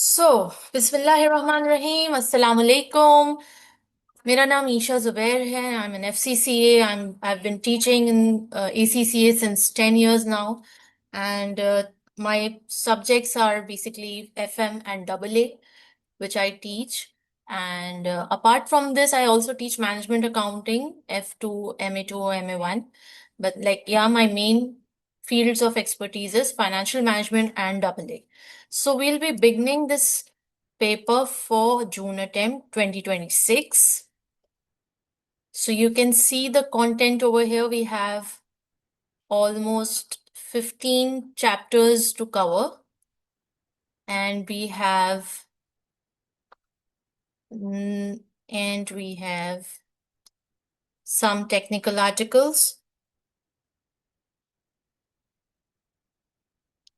सो बिस्मिल्लाहिर्रहमानिर्रहीम, अस्सलाम वालेकुम। मेरा नाम ईशा जुबैर है। I am an FCCA. I've been teaching in ACCA since 10 years now, and my subjects are basically FM and AA, which I teach. And apart from this, I also teach management accounting, F2, MA2, MA1. But like, yeah, my main fields of expertise is financial management and AA. So we'll be beginning this paper for June attempt 2026. So you can see the content over here. We have almost 15 chapters to cover, and we have mm, and we have some technical articles.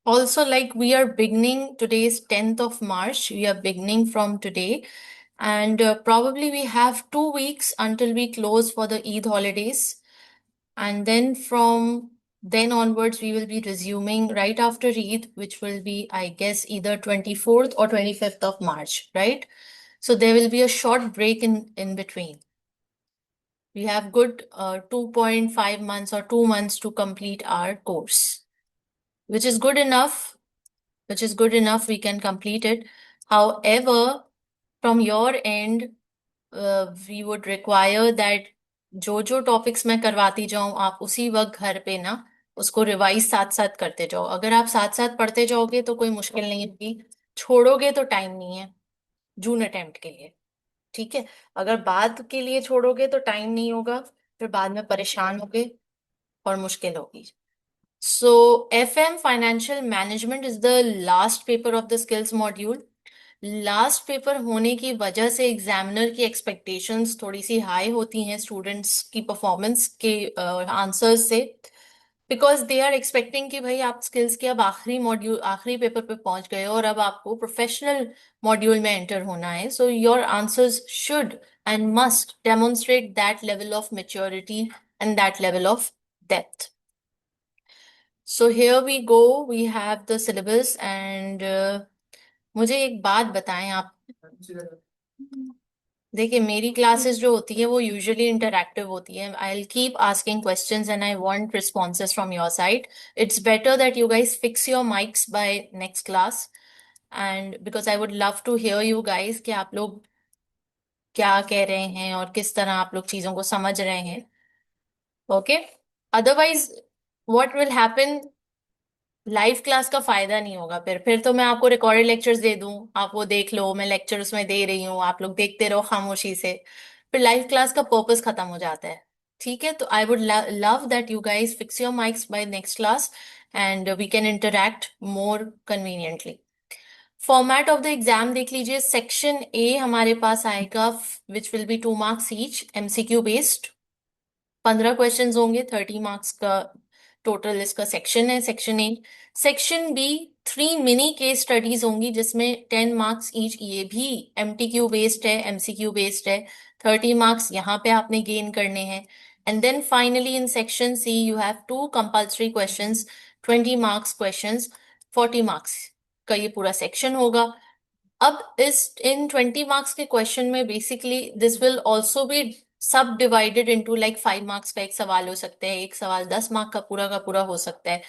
Also, like, we are beginning, today is 10th of March. We are beginning from today, and probably we have 2 weeks until we close for the Eid holidays. And then from then onwards, we will be resuming right after Eid, which will be, I guess, either 24th or 25th of March, right? So there will be a short break in between. We have good 2.5 months or 2 months to complete our course, which is good enough, we can complete it. However, from your end, we would require that जो जो topics मैं करवाती जाऊं, आप उसी वक्त घर पे ना उसको रिवाइज साथ साथ करते जाओ। अगर आप साथ साथ पढ़ते जाओगे तो कोई मुश्किल नहीं होगी, छोड़ोगे तो टाइम नहीं है जून अटेम्प्ट के लिए। ठीक है, अगर बाद के लिए छोड़ोगे तो टाइम नहीं होगा, फिर बाद में परेशान होगे और मुश्किल होगी। So, FM Financial Management is the last paper of the skills module. Last paper होने की वजह से एग्जामिनर की एक्सपेक्टेशंस थोड़ी सी हाई होती हैं स्टूडेंट्स की परफॉर्मेंस के आंसर्स से, बिकॉज दे आर एक्सपेक्टिंग कि भाई आप स्किल्स के अब आखिरी मॉड्यूल, आखिरी पेपर पे पहुंच गए हो और अब आपको प्रोफेशनल मॉड्यूल में एंटर होना है। So your answers should and must demonstrate that level of maturity and that level of depth. So here we go, we have the syllabus, and मुझे एक बात बताएं आप। देखिए, मेरी क्लासेस जो होती है वो यूजुअली इंटरैक्टिव होती है। I will keep asking questions and I want responses from your side. It's better that you guys fix your mics by next class, and because I would love to hear you guys कि आप लोग क्या कह रहे हैं और किस तरह आप लोग चीजों को समझ रहे हैं। Okay, otherwise what will happen, live class का फायदा नहीं होगा। फिर तो मैं आपको रिकॉर्डेड लेक्चर्स दे दूं, आप वो देख लो, मैं लेक्चर उसमें दे रही हूँ, आप लोग देखते रहो खामोशी से, फिर लाइव क्लास का पर्पस खत्म हो जाता है। ठीक है, तो I would love that you guys fix your mics by next class and we can interact more conveniently. Format of the exam देख लीजिए। सेक्शन ए हमारे पास आएगा, which will be 2 marks each, MCQ based. 15 question होंगे, 30 marks का total इसका section है, section A. Section B, 3 mini case studies होंगी जिसमें 10 मार्क्स ईच, ये भी MTQ बेस्ड है, MCQ बेस्ड है। 30 मार्क्स यहाँ पे आपने गेन करने हैं। And then finally in section C you have 2 compulsory questions, 20 marks questions, 40 marks का ये पूरा सेक्शन होगा। अब इस इन 20 मार्क्स के क्वेश्चन में basically this will also be subdivided into, like 5 marks का एक सवाल हो सकता है, एक सवाल 10 मार्क का पूरा हो सकता है,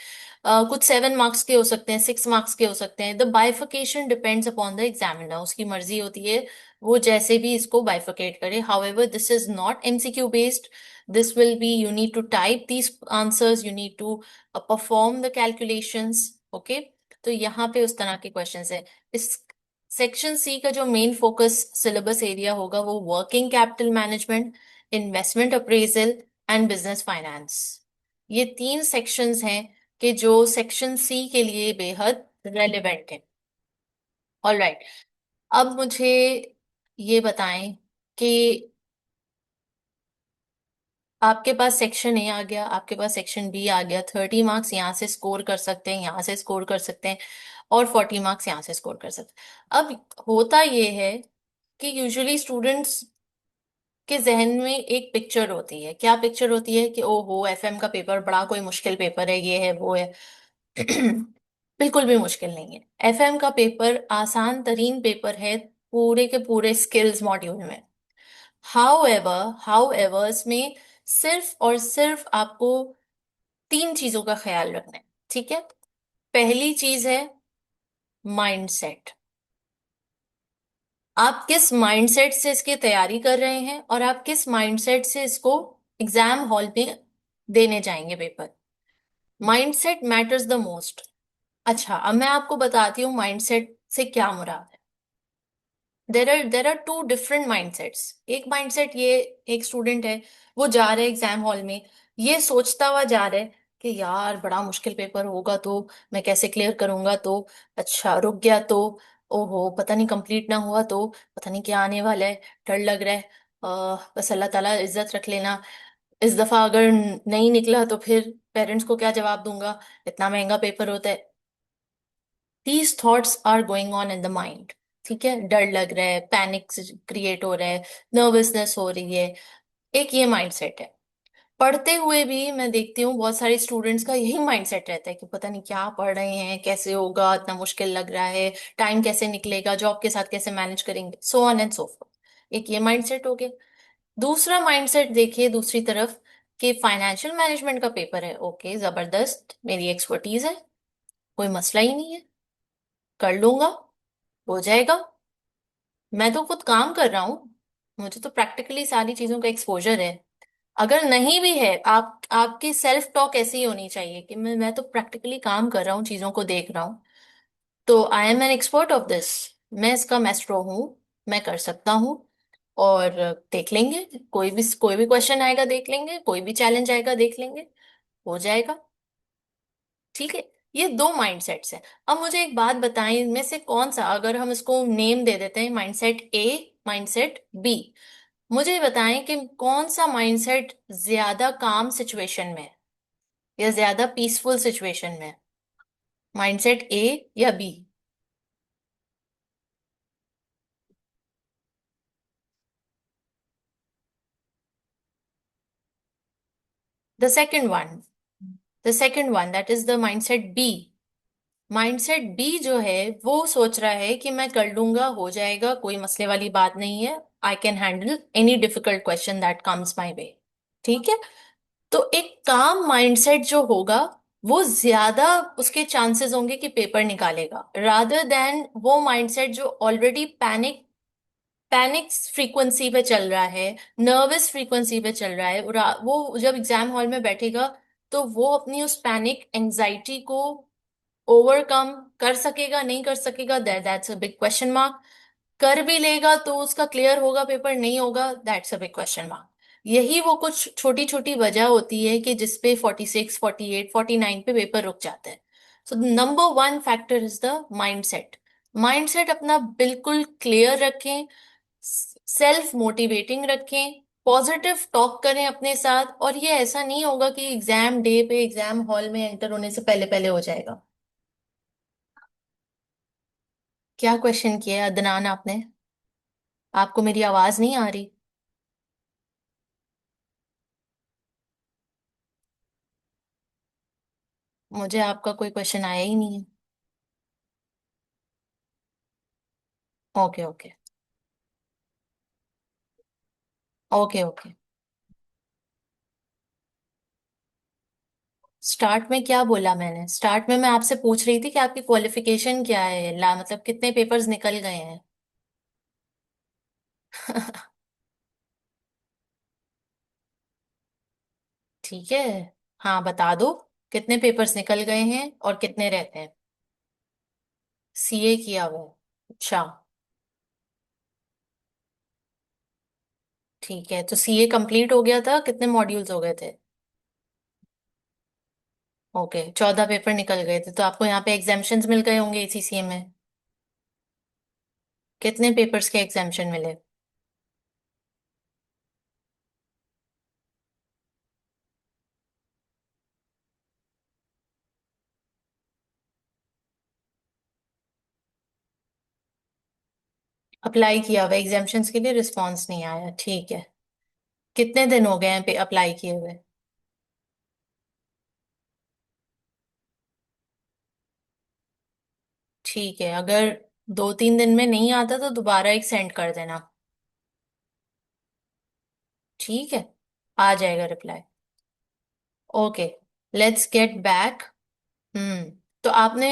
कुछ 7 मार्क्स के हो सकते हैं, 6 मार्क्स के हो सकते हैं। The बाइफिकेशन depends upon the examiner, उसकी मर्जी होती है वो जैसे भी इसको बाइफिकेट करे। However this is not MCQ based, this will be, you need to type these answers, you need to perform the calculations. Okay, तो यहाँ पे उस तरह के क्वेश्चंस है। इस सेक्शन सी का जो मेन फोकस सिलेबस एरिया होगा वो working capital management, investment appraisal and business finance. ये 3 सेक्शंस हैं कि जो सेक्शन सी के लिए बेहद रेलेवेंट है। ऑल राइट, अब मुझे ये बताएं कि आपके पास सेक्शन ए आ गया, आपके पास सेक्शन बी आ गया। 30 मार्क्स यहाँ से स्कोर कर सकते हैं, यहाँ से स्कोर कर सकते हैं, और 40 मार्क्स यहाँ से स्कोर कर सकते हैं। अब होता ये है कि यूजुअली स्टूडेंट्स के जहन में एक पिक्चर होती है। क्या पिक्चर होती है कि ओहो, FM का पेपर बड़ा कोई मुश्किल पेपर है, ये है वो है। बिल्कुल भी मुश्किल नहीं है। एफएम का पेपर आसान तरीन पेपर है पूरे के पूरे स्किल्स मॉड्यूल में। हाउ एवर इसमें सिर्फ और सिर्फ आपको तीन चीजों का ख्याल रखना है, ठीक है? पहली चीज है माइंडसेट। आप किस माइंडसेट से इसकी तैयारी कर रहे हैं और आप किस माइंडसेट से इसको एग्जाम हॉल में देने जाएंगे paper. Mindset matters the most. अच्छा, अब मैं आपको बताती हूँ माइंडसेट से क्या मुराद है। There are two different mindsets. एक माइंडसेट ये, एक स्टूडेंट है, वो जा रहा है एग्जाम हॉल में, ये सोचता हुआ जा रहा है कि यार बड़ा मुश्किल पेपर होगा तो मैं कैसे क्लियर करूंगा, तो अच्छा रुक गया तो ओहो पता नहीं कंप्लीट ना हुआ तो पता नहीं क्या आने वाला है, डर लग रहा है, बस अल्लाह ताला इज्जत रख लेना, इस दफा अगर नहीं निकला तो फिर पेरेंट्स को क्या जवाब दूंगा, इतना महंगा पेपर होता है। These thoughts are going on in the mind. ठीक है, डर लग रहा है, पैनिक क्रिएट हो रहा है, नर्वसनेस हो रही है। एक ये माइंडसेट है। पढ़ते हुए भी मैं देखती हूँ बहुत सारे स्टूडेंट्स का यही माइंडसेट रहता है कि पता नहीं क्या पढ़ रहे हैं, कैसे होगा, इतना मुश्किल लग रहा है, टाइम कैसे निकलेगा, जॉब के साथ कैसे मैनेज करेंगे, so on and so fourth. एक ये माइंडसेट हो गया। दूसरा माइंडसेट देखिए दूसरी तरफ, कि फाइनेंशियल मैनेजमेंट का पेपर है, ओके जबरदस्त, मेरी एक्सपर्टीज है, कोई मसला ही नहीं है, कर लूंगा, हो जाएगा, मैं तो खुद काम कर रहा हूँ, मुझे तो प्रैक्टिकली सारी चीजों का एक्सपोजर है। अगर नहीं भी है, आप आपकी सेल्फ टॉक ऐसी ही होनी चाहिए कि मैं तो प्रैक्टिकली काम कर रहा हूँ, चीजों को देख रहा हूँ, तो आई am an expert of this, मैं इसका मैस्ट्रो हूँ, मैं कर सकता हूँ। और देख लेंगे, कोई भी क्वेश्चन आएगा देख लेंगे, कोई भी चैलेंज आएगा देख लेंगे, हो जाएगा। ठीक है, ये दो माइंडसेट्स हैं। अब मुझे एक बात बताएं, इनमें से कौन सा, अगर हम इसको नेम दे देते हैं माइंडसेट ए, माइंडसेट बी, मुझे बताएं कि कौन सा माइंडसेट ज्यादा काम सिचुएशन में है या ज्यादा पीसफुल सिचुएशन में है, माइंडसेट ए या B? The second one that is the mindset B. Mindset B जो है वो सोच रहा है कि मैं कर लूंगा, हो जाएगा, कोई मसले वाली बात नहीं है, I can handle any difficult question that comes my way. ठीक है, तो एक काम माइंडसेट जो होगा वो ज्यादा उसके चांसेस होंगे कि पेपर निकालेगा, रादर देन वो माइंडसेट जो ऑलरेडी पैनिक फ्रीक्वेंसी पे चल रहा है, नर्वस फ्रीक्वेंसी पे चल रहा है। वो जब एग्जाम हॉल में बैठेगा तो वो अपनी उस पैनिक एंजाइटी को ओवरकम कर सकेगा नहीं कर सकेगा, that's a big question mark. कर भी लेगा तो उसका क्लियर होगा पेपर, नहीं होगा, that's a big question mark. यही वो कुछ छोटी छोटी वजह होती है कि जिसपे 46, 48, 49 पे पेपर रुक जाता है। So number one factor is the mindset. Mindset अपना बिल्कुल क्लियर रखें, सेल्फ मोटिवेटिंग रखें, पॉजिटिव टॉक करें अपने साथ, और ये ऐसा नहीं होगा कि एग्जाम डे पे एग्जाम हॉल में एंटर होने से पहले पहले हो जाएगा। क्या क्वेश्चन किया है अदनान आपने? आपको मेरी आवाज नहीं आ रही? मुझे आपका कोई क्वेश्चन आया ही नहीं है। Okay okay. Okay okay. Start में क्या बोला मैंने? स्टार्ट में मैं आपसे पूछ रही थी कि आपकी क्वालिफिकेशन क्या है, मतलब कितने पेपर्स निकल गए हैं। ठीक है, हाँ बता दो, कितने पेपर्स निकल गए हैं और कितने रहते हैं। सीए किया हुआ है, अच्छा। ठीक है, तो सीए कंप्लीट हो गया था, कितने मॉड्यूल्स हो गए थे? ओके, 14 पेपर निकल गए थे, तो आपको यहाँ पे एग्जाम्पशंस मिल गए होंगे एसीसीए में। कितने पेपर्स के एग्जाम्पशन मिले? अप्लाई किया हुआ एग्जाम्पशंस के लिए, रिस्पॉन्स नहीं आया, ठीक है। कितने दिन हो गए हैं पे अप्लाई किए हुए? ठीक है, अगर 2-3 दिन में नहीं आता तो दोबारा एक सेंड कर देना। ठीक है, आ जाएगा reply. Okay, let's get back. Hmm. तो आपने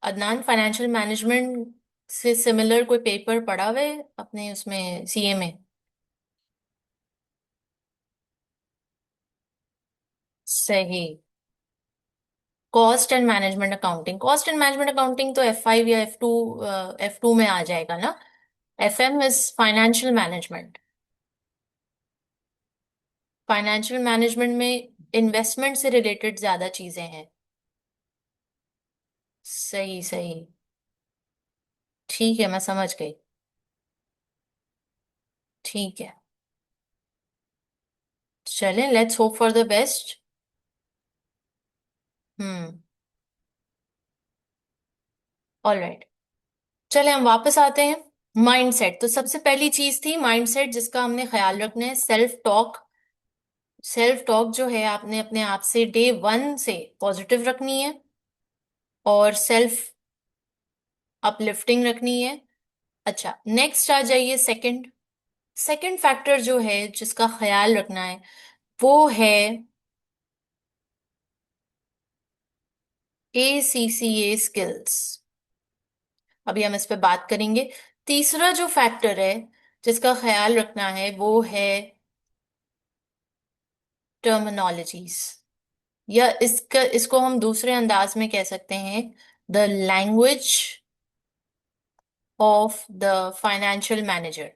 अदनान फाइनेंशियल मैनेजमेंट से सिमिलर कोई पेपर पढ़ा हुआ है अपने उसमें सीए में? सही। Cost and management accounting, cost and management accounting तो F5 या F2 में आ जाएगा ना। FM is financial management. Financial management में इन्वेस्टमेंट से रिलेटेड ज्यादा चीजें हैं। सही सही। ठीक है, मैं समझ गई। ठीक है, चलें, let's hope for the best. Hmm. Alright, चले हम वापस आते हैं। माइंडसेट, तो सबसे पहली चीज थी माइंडसेट, जिसका हमने ख्याल रखना है सेल्फ टॉक। सेल्फ टॉक जो है आपने अपने आप से डे 1 से पॉजिटिव रखनी है, और सेल्फ अपलिफ्टिंग रखनी है। अच्छा, नेक्स्ट आ जाइए सेकंड। सेकंड फैक्टर जो है जिसका ख्याल रखना है वो है ACCA स्किल्स। अभी हम इस पे बात करेंगे। तीसरा जो फैक्टर है जिसका ख्याल रखना है वो है टर्मिनोलॉजीज, या इसको हम दूसरे अंदाज में कह सकते हैं, the language of the financial manager.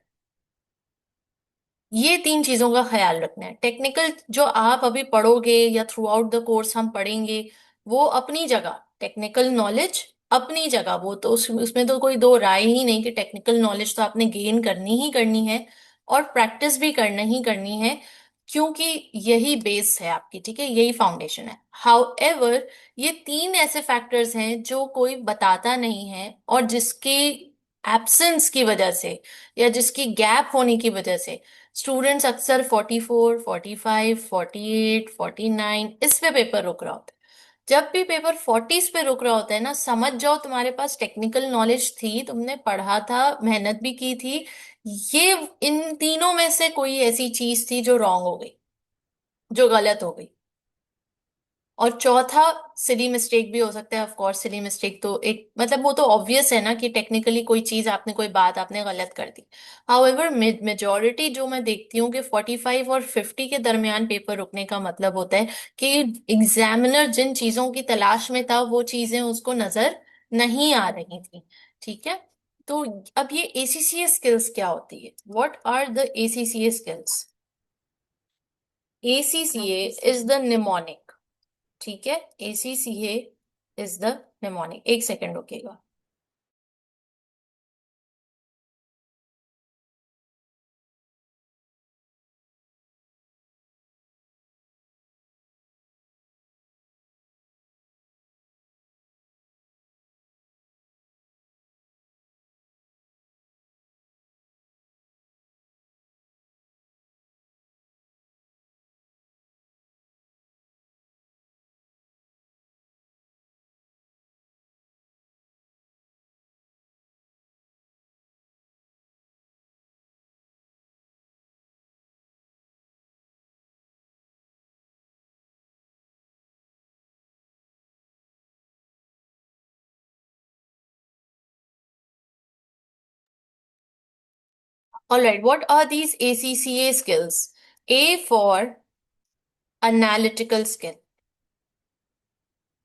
ये 3 चीजों का ख्याल रखना है। टेक्निकल जो आप अभी पढ़ोगे या थ्रू आउट द कोर्स हम पढ़ेंगे, वो अपनी जगह, टेक्निकल नॉलेज अपनी जगह, वो तो उसमें तो कोई दो राय ही नहीं कि टेक्निकल नॉलेज तो आपने गेन करनी ही करनी है, और प्रैक्टिस भी करना ही करनी है, क्योंकि यही बेस है आपकी, ठीक है, यही फाउंडेशन है। हाउएवर, ये 3 ऐसे फैक्टर्स हैं जो कोई बताता नहीं है, और जिसके एब्सेंस की वजह से या जिसकी गैप होने की वजह से स्टूडेंट्स अक्सर 44, 45, 48, 49 इस पे पेपर रुक रहा होता है। जब भी पेपर 40s पे रुक रहा होता है ना, समझ जाओ तुम्हारे पास टेक्निकल नॉलेज थी, तुमने पढ़ा था, मेहनत भी की थी, ये इन तीनों में से कोई ऐसी चीज थी जो रॉन्ग हो गई, जो गलत हो गई। और चौथा, सिली मिस्टेक भी हो सकता है। ऑफ कोर्स सिली मिस्टेक तो एक मतलब वो तो ऑब्वियस है ना कि टेक्निकली कोई चीज आपने, कोई बात आपने गलत कर दी। हाउएवर मेजोरिटी जो मैं देखती हूँ कि 45 और 50 के दरमियान पेपर रुकने का मतलब होता है कि एग्जामिनर जिन चीजों की तलाश में था वो चीजें उसको नजर नहीं आ रही थी। ठीक है, तो अब ये ACCA स्किल्स क्या होती है? What are the ACCA skills? ACCA is the mnemonic. ठीक है, ACCA इज द निमोनिक। एक सेकंड रुकेगा। Alright, what are these ACCA skills? A for analytical skill.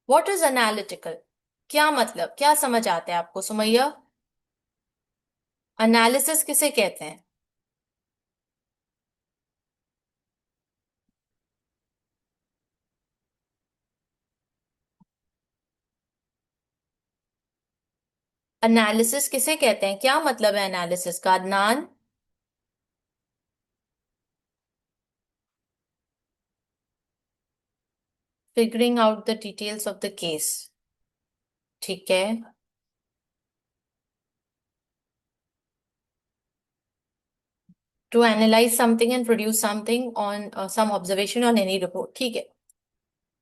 What is analytical? क्या मतलब, क्या समझ आता है आपको सुमैया? एनालिसिस किसे कहते हैं? एनालिसिस किसे कहते हैं, क्या मतलब है एनालिसिस का, Adnan? Figuring out the details of the case. ठीक है। To analyse something and produce something on some observation on any report. ठीक है।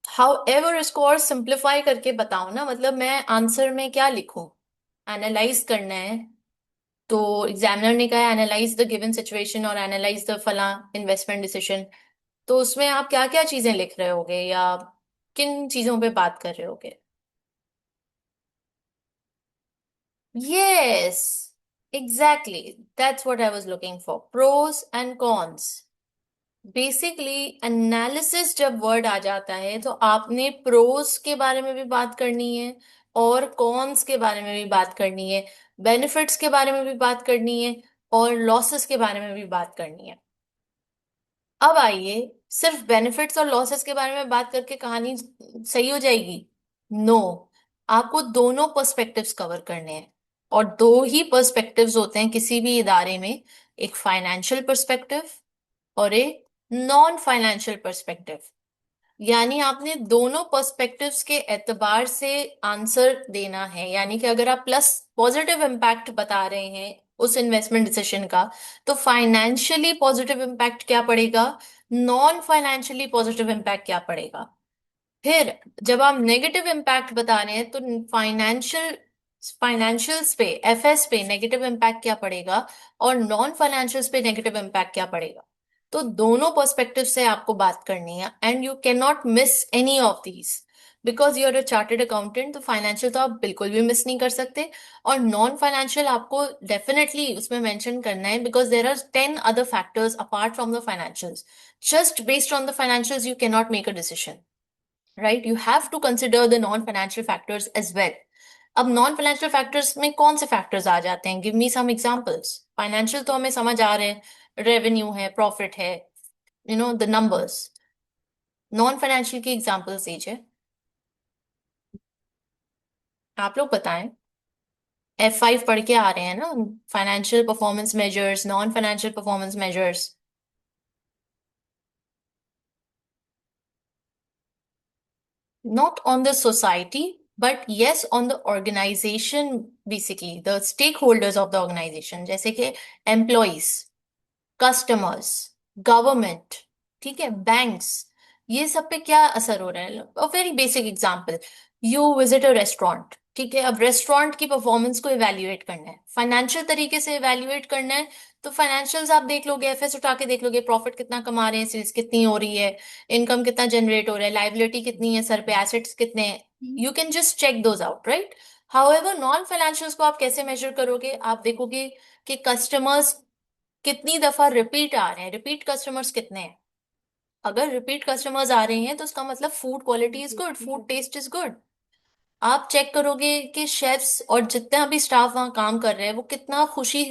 हाउ एवर, इसको और सिंप्लीफाई करके बताओ ना, मतलब मैं आंसर में क्या लिखूं? एनालाइज करना है, तो एग्जामिनर ने कहा एनालाइज द गिवन सिचुएशन और एनालाइज द फला इन्वेस्टमेंट डिसीजन, तो उसमें आप क्या क्या चीजें लिख रहे होगे या किन चीजों पे बात कर रहे होगे? Yes, exactly, that's what I was looking for, pros and cons. Basically analysis जब वर्ड आ जाता है तो आपने प्रोस के बारे में भी बात करनी है और कॉन्स के बारे में भी बात करनी है, बेनिफिट्स के बारे में भी बात करनी है और लॉसेस के बारे में भी बात करनी है। अब आइए, सिर्फ बेनिफिट्स और लॉसेस के बारे में बात करके कहानी सही हो जाएगी? नो, आपको दोनों पर्सपेक्टिव्स कवर करने हैं। और दो ही पर्सपेक्टिव्स होते हैं किसी भी इदारे में, एक फाइनेंशियल पर्सपेक्टिव और एक नॉन फाइनेंशियल पर्सपेक्टिव। यानी आपने दोनों पर्सपेक्टिव्स के एतबार से आंसर देना है। यानी कि अगर आप प्लस पॉजिटिव इम्पैक्ट बता रहे हैं उस इन्वेस्टमेंट डिसीजन का, तो फाइनेंशियली पॉजिटिव इम्पैक्ट क्या पड़ेगा, नॉन फाइनेंशियली पॉजिटिव इम्पैक्ट क्या पड़ेगा। फिर जब आप नेगेटिव इम्पैक्ट बता रहे हैं तो फाइनेंशियल्स पे, एफएस पे नेगेटिव इम्पैक्ट क्या पड़ेगा और नॉन फाइनेंशियल्स पे नेगेटिव इम्पैक्ट क्या पड़ेगा। तो दोनों पर्सपेक्टिव से आपको बात करनी है and you can not miss any of these, because you are a chartered accountant. तो फाइनेंशियल तो आप बिल्कुल भी मिस नहीं कर सकते, और नॉन फाइनेंशियल आपको डेफिनेटली उसमें मेंशन करना है, because there are 10 other factors apart from the financials. Just based on the financials you can not make a decision, right? You have to consider the non financial factors as well. अब non financial factors में कौन से factors आ जाते हैं? Give me some examples. Financial तो हमें समझ आ रहे हैं, रेवेन्यू है, प्रॉफिट है, द नंबर्स। नॉन फाइनेंशियल की एग्जांपल्स दीजिए, आप लोग बताएं। F5 पढ़ के आ रहे हैं ना, financial performance measures, non financial performance measures. Not on the society, but yes on the organization, basically the stakeholders of the organization, जैसे कि employees, कस्टमर्स, गवर्नमेंट, ठीक है, बैंक्स, ये सब पे क्या असर हो रहा है? A very basic example, you visit a restaurant, ठीक है, अब रेस्टोरेंट की परफॉर्मेंस को इवेल्युएट करना है, फाइनेंशियल तरीके से इवेल्युएट करना है, तो फाइनेंशियल्स आप देख लोगे, एफएस उठा के देख लोगे, प्रॉफिट कितना कमा रहे हैं, सेल्स कितनी हो रही है, इनकम कितना जनरेट हो रहा है, लाइबिलिटी कितनी है सर पे, एसेट्स कितने हैं, you can just check those out, right? However non financials को आप कैसे मेजर करोगे? आप देखोगे कि कस्टमर्स कितनी दफा रिपीट आ रहे हैं, रिपीट कस्टमर्स कितने हैं। अगर रिपीट कस्टमर्स आ रहे हैं तो उसका मतलब food quality is good, food taste is good. आप चेक करोगे कि शेफ्स और जितना भी स्टाफ वहां काम कर रहे हैं वो कितना खुशी,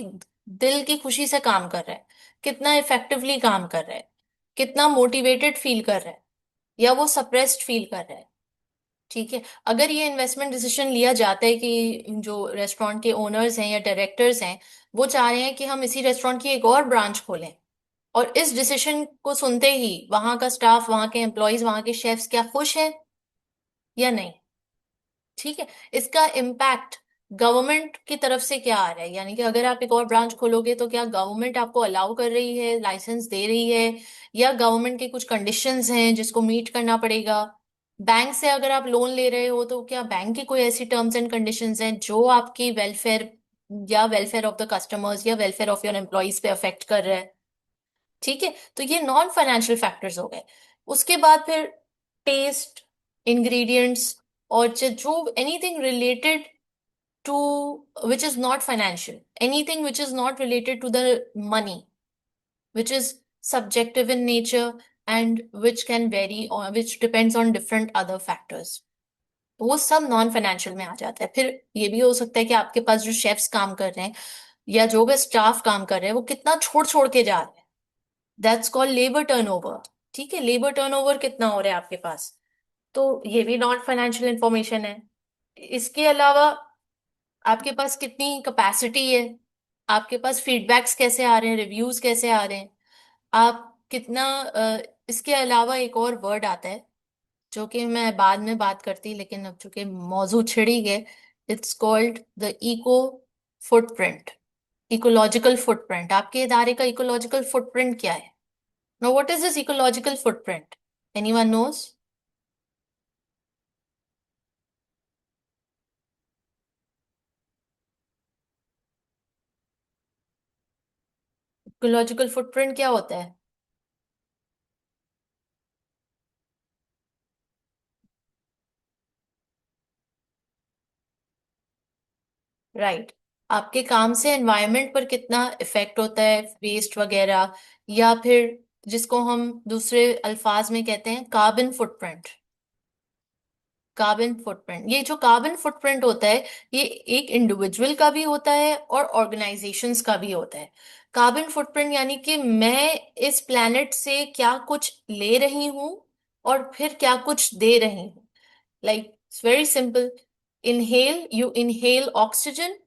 दिल की खुशी से काम कर रहा है, कितना इफेक्टिवली काम कर रहा है, कितना मोटिवेटेड फील कर रहा है, या वो सप्रेस्ड फील कर रहा है। ठीक है, अगर ये इन्वेस्टमेंट डिसीजन लिया जाता है कि जो रेस्टोरेंट के ओनर्स हैं या डायरेक्टर्स हैं वो चाह रहे हैं कि हम इसी रेस्टोरेंट की एक और ब्रांच खोलें, और इस डिसीजन को सुनते ही वहां का स्टाफ, वहां के एम्प्लॉयज, वहां के शेफ्स क्या खुश हैं या नहीं? ठीक है, इसका इम्पैक्ट गवर्नमेंट की तरफ से क्या आ रहा है? यानी कि अगर आप एक और ब्रांच खोलोगे तो क्या गवर्नमेंट आपको अलाउ कर रही है, लाइसेंस दे रही है, या गवर्नमेंट के कुछ कंडीशंस हैं जिसको मीट करना पड़ेगा? बैंक से अगर आप लोन ले रहे हो तो क्या बैंक की कोई ऐसी टर्म्स एंड कंडीशंस हैं जो आपकी वेलफेयर या वेलफेयर ऑफ द कस्टमर्स या वेलफेयर ऑफ योर एम्प्लॉयज पे अफेक्ट कर रहा है? ठीक है, तो ये नॉन फाइनेंशियल फैक्टर्स हो गए। उसके बाद फिर टेस्ट, इंग्रेडिएंट्स, और जो anything related to which is not financial, anything which is not related to the money, which is subjective in nature and which can vary or which depends on different other factors, वो सब non financial में आ जाता है। फिर ये भी हो सकता है कि आपके पास जो शेफ्स काम कर रहे हैं या जो भी स्टाफ काम कर रहे हैं वो कितना छोड़ छोड़ के जा रहे हैं, दैट्स कॉल्ड लेबर टर्नओवर। ठीक है, लेबर टर्नओवर कितना हो रहा है आपके पास, तो ये भी नॉन फाइनेंशियल इंफॉर्मेशन है। इसके अलावा आपके पास कितनी कैपेसिटी है, आपके पास फीडबैक्स कैसे आ रहे हैं, रिव्यूज कैसे आ रहे हैं, आप कितना इसके अलावा एक और वर्ड आता है जो कि मैं बाद में बात करती, लेकिन अब चूंकि मौजू छिड़ी गए, it's called the eco footprint, ecological footprint. आपके इदारे का इकोलॉजिकल फुटप्रिंट क्या है? Now, what is this ecological footprint? Anyone knows? Ecological footprint क्या होता है? राइट। आपके काम से एनवायरनमेंट पर कितना इफेक्ट होता है, वेस्ट वगैरह, या फिर जिसको हम दूसरे अल्फाज में कहते हैं कार्बन फुटप्रिंट। कार्बन फुटप्रिंट, ये जो कार्बन फुटप्रिंट होता है, ये एक इंडिविजुअल का भी होता है और ऑर्गेनाइजेशंस का भी होता है। कार्बन फुटप्रिंट यानी कि मैं इस प्लेनेट से क्या कुछ ले रही हूँ और फिर क्या कुछ दे रही हूँ। Like it's very simple. Inhale, you inhale oxygen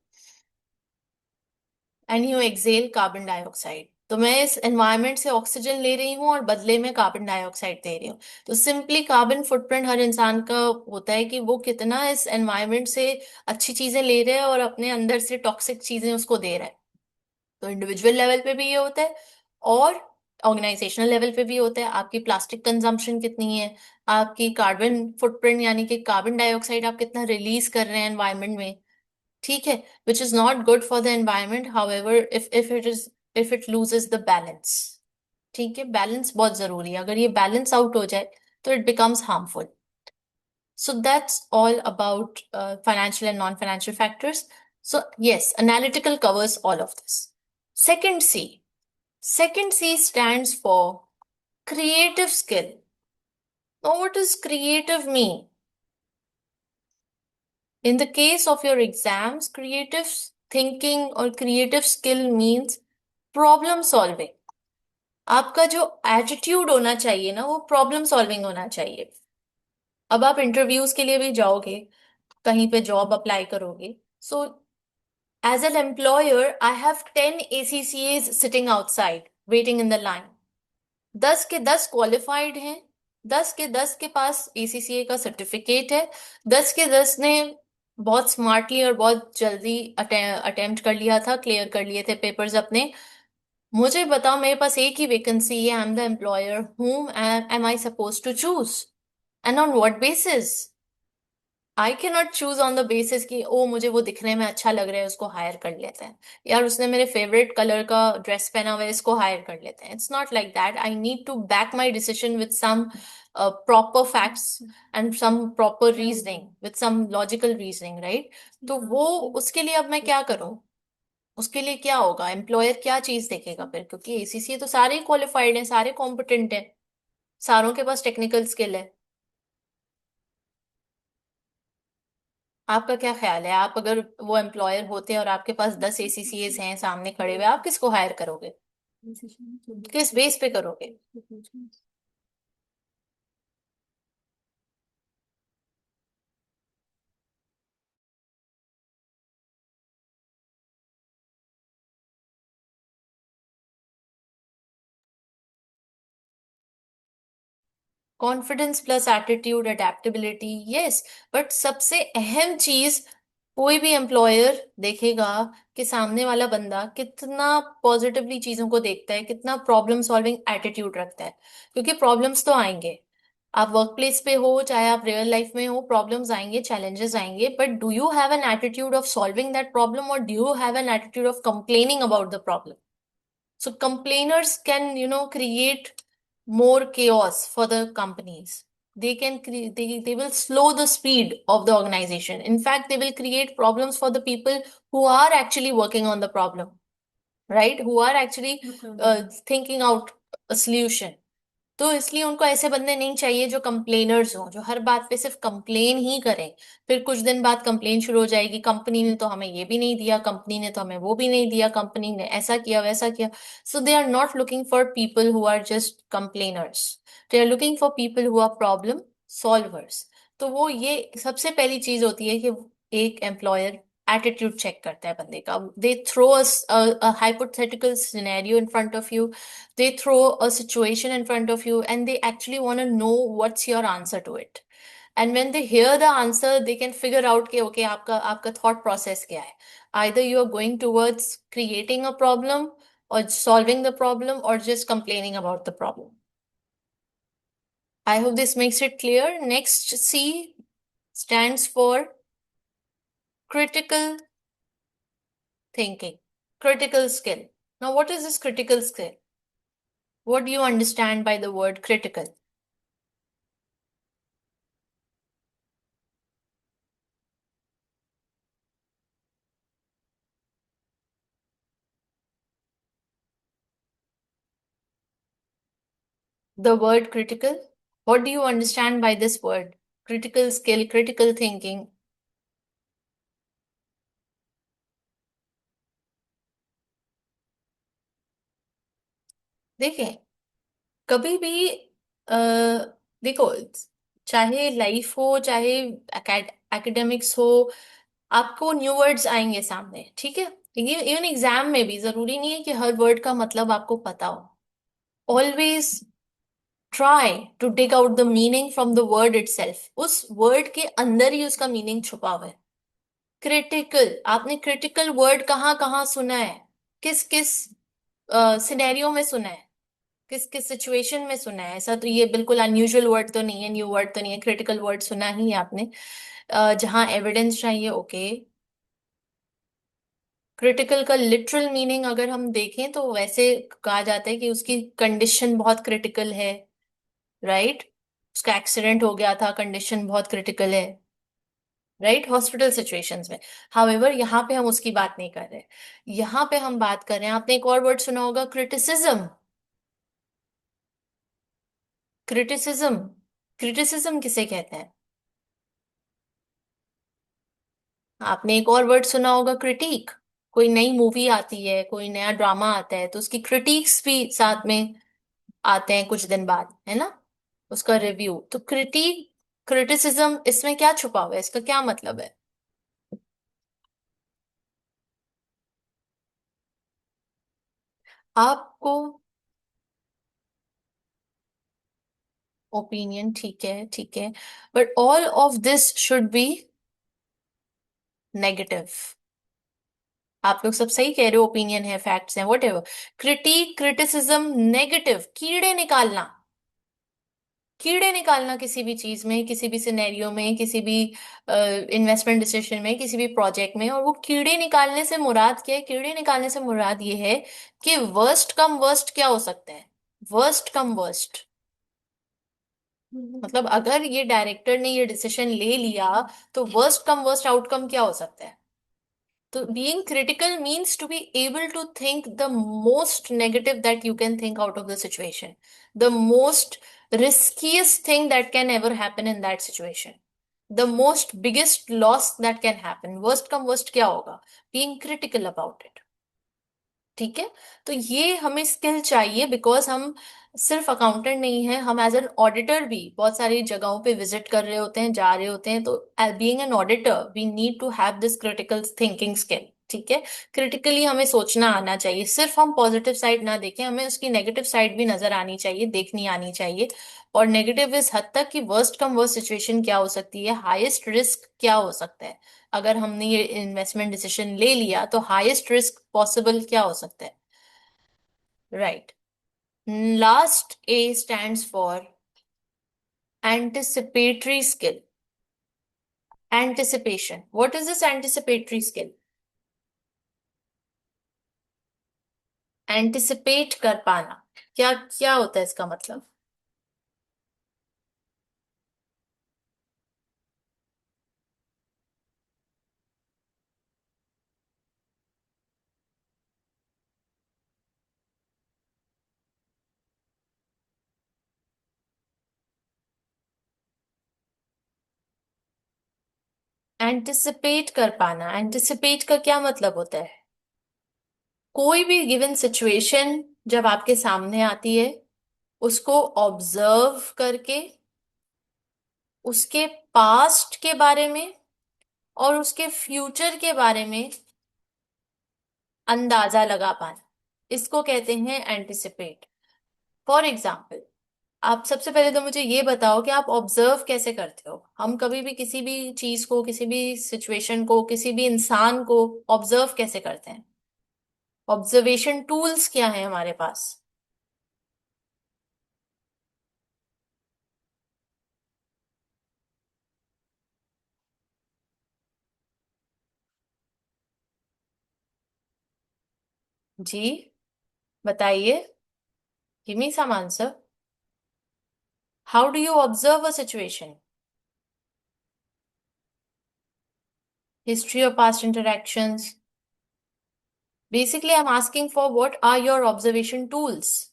and you exhale carbon dioxide. तो मैं इस एनवायरनमेंट से ऑक्सीजन ले रही हूँ और बदले में कार्बन डाइऑक्साइड दे रही हूँ। तो सिंपली कार्बन फुटप्रिंट हर इंसान का होता है कि वो कितना इस एनवायरनमेंट से अच्छी चीजें ले रहे हैं और अपने अंदर से टॉक्सिक चीजें उसको दे रहा है। तो इंडिविजुअल लेवल पे भी ये होता है और ऑर्गेनाइजेशनल लेवल पे भी होता है। आपकी प्लास्टिक कंजम्पशन कितनी है, आपकी कार्बन फुटप्रिंट यानी कि कार्बन डाइऑक्साइड आप कितना रिलीज कर रहे हैं एनवायरनमेंट में, ठीक है, विच is not good for the environment. However if it loses the balance, ठीक है, बैलेंस बहुत जरूरी है। अगर ये बैलेंस आउट हो जाए तो it becomes harmful. So that's all about financial and non-financial factors. So yes, analytical covers all of this. Second C. Second C stands for creative skill. Now what does creative mean? In the case of your exams, creative thinking or creative skill means problem solving. आपका जो attitude होना चाहिए ना, वो problem solving होना चाहिए। अब आप इंटरव्यूज के लिए भी जाओगे, कहीं पे जॉब अप्लाई करोगे, so as an employer I have 10 ACCAs sitting outside waiting in the line. 10 के 10 क्वालिफाइड हैं, 10 के 10 के पास ACCA का सर्टिफिकेट है, 10 के 10 ने बहुत स्मार्टली और बहुत जल्दी अटेम्प्ट कर लिया था, क्लियर कर लिए थे पेपर्स अपने। मुझे बताओ, मेरे पास एक ही वैकेंसी है, I am the employer, whom am I supposed to choose and on what basis? I can not choose on the basis कि ओ मुझे वो दिखने में अच्छा लग रहा है उसको हायर कर लेते हैं, यार उसने मेरे फेवरेट कलर का ड्रेस पहना हुआ है इसको हायर कर लेते हैं। It's not like that. I need to back my decision with some proper facts and some proper reasoning, with some logical reasoning, right? तो वो उसके लिए अब मैं क्या करूं? उसके लिए क्या होगा, एम्प्लॉयर क्या चीज देखेगा फिर? क्योंकि ACCA तो सारे ही क्वालिफाइड हैं, सारे कॉम्पिटेंट हैं, सारों के पास टेक्निकल स्किल है। आपका क्या ख्याल है? आप अगर वो एम्प्लॉयर होते और आपके पास 10 ACCAs हैं सामने खड़े हुए, आप किसको हायर करोगे? किस बेस पे करोगे? Confidence plus attitude, adaptability, yes. But सबसे अहम चीज, कोई भी एम्प्लॉयर देखेगा कि सामने वाला बंदा कितना पॉजिटिवली चीजों को देखता है, कितना प्रॉब्लम सॉल्विंग एटीट्यूड रखता है। क्योंकि प्रॉब्लम्स तो आएंगे, आप वर्क प्लेस पे हो चाहे आप रियल लाइफ में हो, प्रॉब्लम्स आएंगे, चैलेंजेस आएंगे, but do you have an attitude of solving that problem और do you have an attitude of complaining about the problem? So complainers can, create more chaos for the companies. They can create, they will slow the speed of the organization. In fact, they will create problems for the people who are actually working on the problem, right? Who are actually thinking out a solution. तो इसलिए उनको ऐसे बंदे नहीं चाहिए जो complainers हों, जो हर बात पे सिर्फ कंप्लेन ही करें। फिर कुछ दिन बाद कंप्लेन शुरू हो जाएगी, कंपनी ने तो हमें ये भी नहीं दिया, कंपनी ने तो हमें वो भी नहीं दिया, कंपनी ने ऐसा किया वैसा किया। So they are not looking for people who are just complainers, they are looking for people who are problem solvers. तो वो ये सबसे पहली चीज होती है कि एक एम्प्लॉयर एटीट्यूड चेक करता है बंदे का। They throw a hypothetical scenario in front of you, they throw a situation in front of you, and they actually want to know what's your answer to it. And when they hear the answer, they can figure out कि okay, आपका आपका thought process क्या है? Either you are going towards creating a problem or solving the problem or just complaining about the problem. I hope this makes it clear. Next, C stands for critical thinking, critical skill. Now, what is this critical skill? What do you understand by the word critical? The word critical? What do you understand by this word? Critical skill, critical thinking. देखें, कभी भी अ, देखो, चाहे life हो, चाहे academics हो, आपको new words आएंगे सामने, ठीक है? ये इवन एग्जाम में भी जरूरी नहीं है कि हर वर्ड का मतलब आपको पता हो. Always try to take out the meaning from the word itself. उस वर्ड के अंदर ही उसका मीनिंग छुपा हुआ है. क्रिटिकल, आपने क्रिटिकल वर्ड कहाँ कहाँ सुना है? किस किस सिनेरियो में सुना है? किस किस सिचुएशन में सुना है? ऐसा तो ये बिल्कुल अनयूजुअल वर्ड तो नहीं है, न्यू वर्ड तो नहीं है. क्रिटिकल वर्ड सुना ही है आपने. जहां एविडेंस चाहिए, ओके. क्रिटिकल का लिटरल मीनिंग अगर हम देखें तो वैसे कहा जाता है कि उसकी कंडीशन बहुत क्रिटिकल है. राइट. उसका एक्सीडेंट हो गया था, कंडीशन बहुत क्रिटिकल है. राइट, हॉस्पिटल सिचुएशंस में. हाउएवर यहाँ पे हम उसकी बात नहीं कर रहे. यहाँ पे हम बात कर रहे हैं, आपने एक और वर्ड सुना होगा, क्रिटिसिज्म. क्रिटिसिज्म. क्रिटिसिज्म किसे कहते हैं? आपने एक और वर्ड सुना होगा, क्रिटिक. कोई नई मूवी आती है, कोई नया ड्रामा आता है, तो उसकी क्रिटिक्स भी साथ में आते हैं कुछ दिन बाद, है ना? उसका रिव्यू. तो क्रिटिक, क्रिटिसिज्म, इसमें क्या छुपा हुआ है? इसका क्या मतलब है? आपको ओपिनियन, ठीक है, ठीक है, but all of this should be negative. आप लोग सब सही कह रहे हो, ओपिनियन है, फैक्ट्स हैं, what ever. Critic, criticism, negative, कीड़े निकालना. कीड़े निकालना किसी भी चीज में, किसी भी सिनेरियो में, किसी भी इन्वेस्टमेंट डिसीजन में, किसी भी प्रोजेक्ट में. और वो कीड़े निकालने से मुराद क्या है? कीड़े निकालने से मुराद ये है कि वर्स्ट कम वर्स्ट क्या हो सकता है? वर्स्ट कम वर्स्ट मतलब अगर ये डायरेक्टर ने ये डिसीजन ले लिया, तो वर्स्ट कम वर्स्ट आउटकम क्या हो सकता है? तो being critical means to be able to think the most negative that you can think out of the situation, the most riskiest thing that can ever happen in that situation, the most biggest loss that can happen. Worst come worst क्या होगा? Being critical about it. ठीक है. तो ये हमें skill चाहिए, because हम सिर्फ अकाउंटेंट नहीं है, हम एज एन ऑडिटर भी बहुत सारी जगहों पे विजिट कर रहे होते हैं, जा रहे होते हैं. तो being an auditor we need to have this critical thinking skill. ठीक है. क्रिटिकली हमें सोचना आना चाहिए. सिर्फ हम पॉजिटिव साइड ना देखें, हमें उसकी नेगेटिव साइड भी नजर आनी चाहिए, देखनी आनी चाहिए. और नेगेटिव इस हद तक कि वर्स्ट कम वर्स्ट सिचुएशन क्या हो सकती है, हाईएस्ट रिस्क क्या हो सकता है. अगर हमने ये इन्वेस्टमेंट डिसीजन ले लिया तो हाईएस्ट रिस्क पॉसिबल क्या हो सकता है? Right. Last A stands for anticipatory skill. Anticipation. What is this anticipatory skill? Anticipate कर पाना. क्या क्या होता है इसका मतलब? एंटिसिपेट कर पाना. एंटिसिपेट का क्या मतलब होता है? कोई भी गिवन सिचुएशन जब आपके सामने आती है, उसको ऑब्जर्व करके उसके पास्ट के बारे में और उसके फ्यूचर के बारे में अंदाजा लगा पाना, इसको कहते हैं एंटिसिपेट. फॉर एग्जाम्पल, आप सबसे पहले तो मुझे ये बताओ कि आप ऑब्जर्व कैसे करते हो? हम कभी भी किसी भी चीज को, किसी भी सिचुएशन को, किसी भी इंसान को ऑब्जर्व कैसे करते हैं? ऑब्जर्वेशन टूल्स क्या है हमारे पास? जी. बताइए, give me some answer. How do you observe a situation? History of past interactions. Basically, I'm asking for what are your observation tools?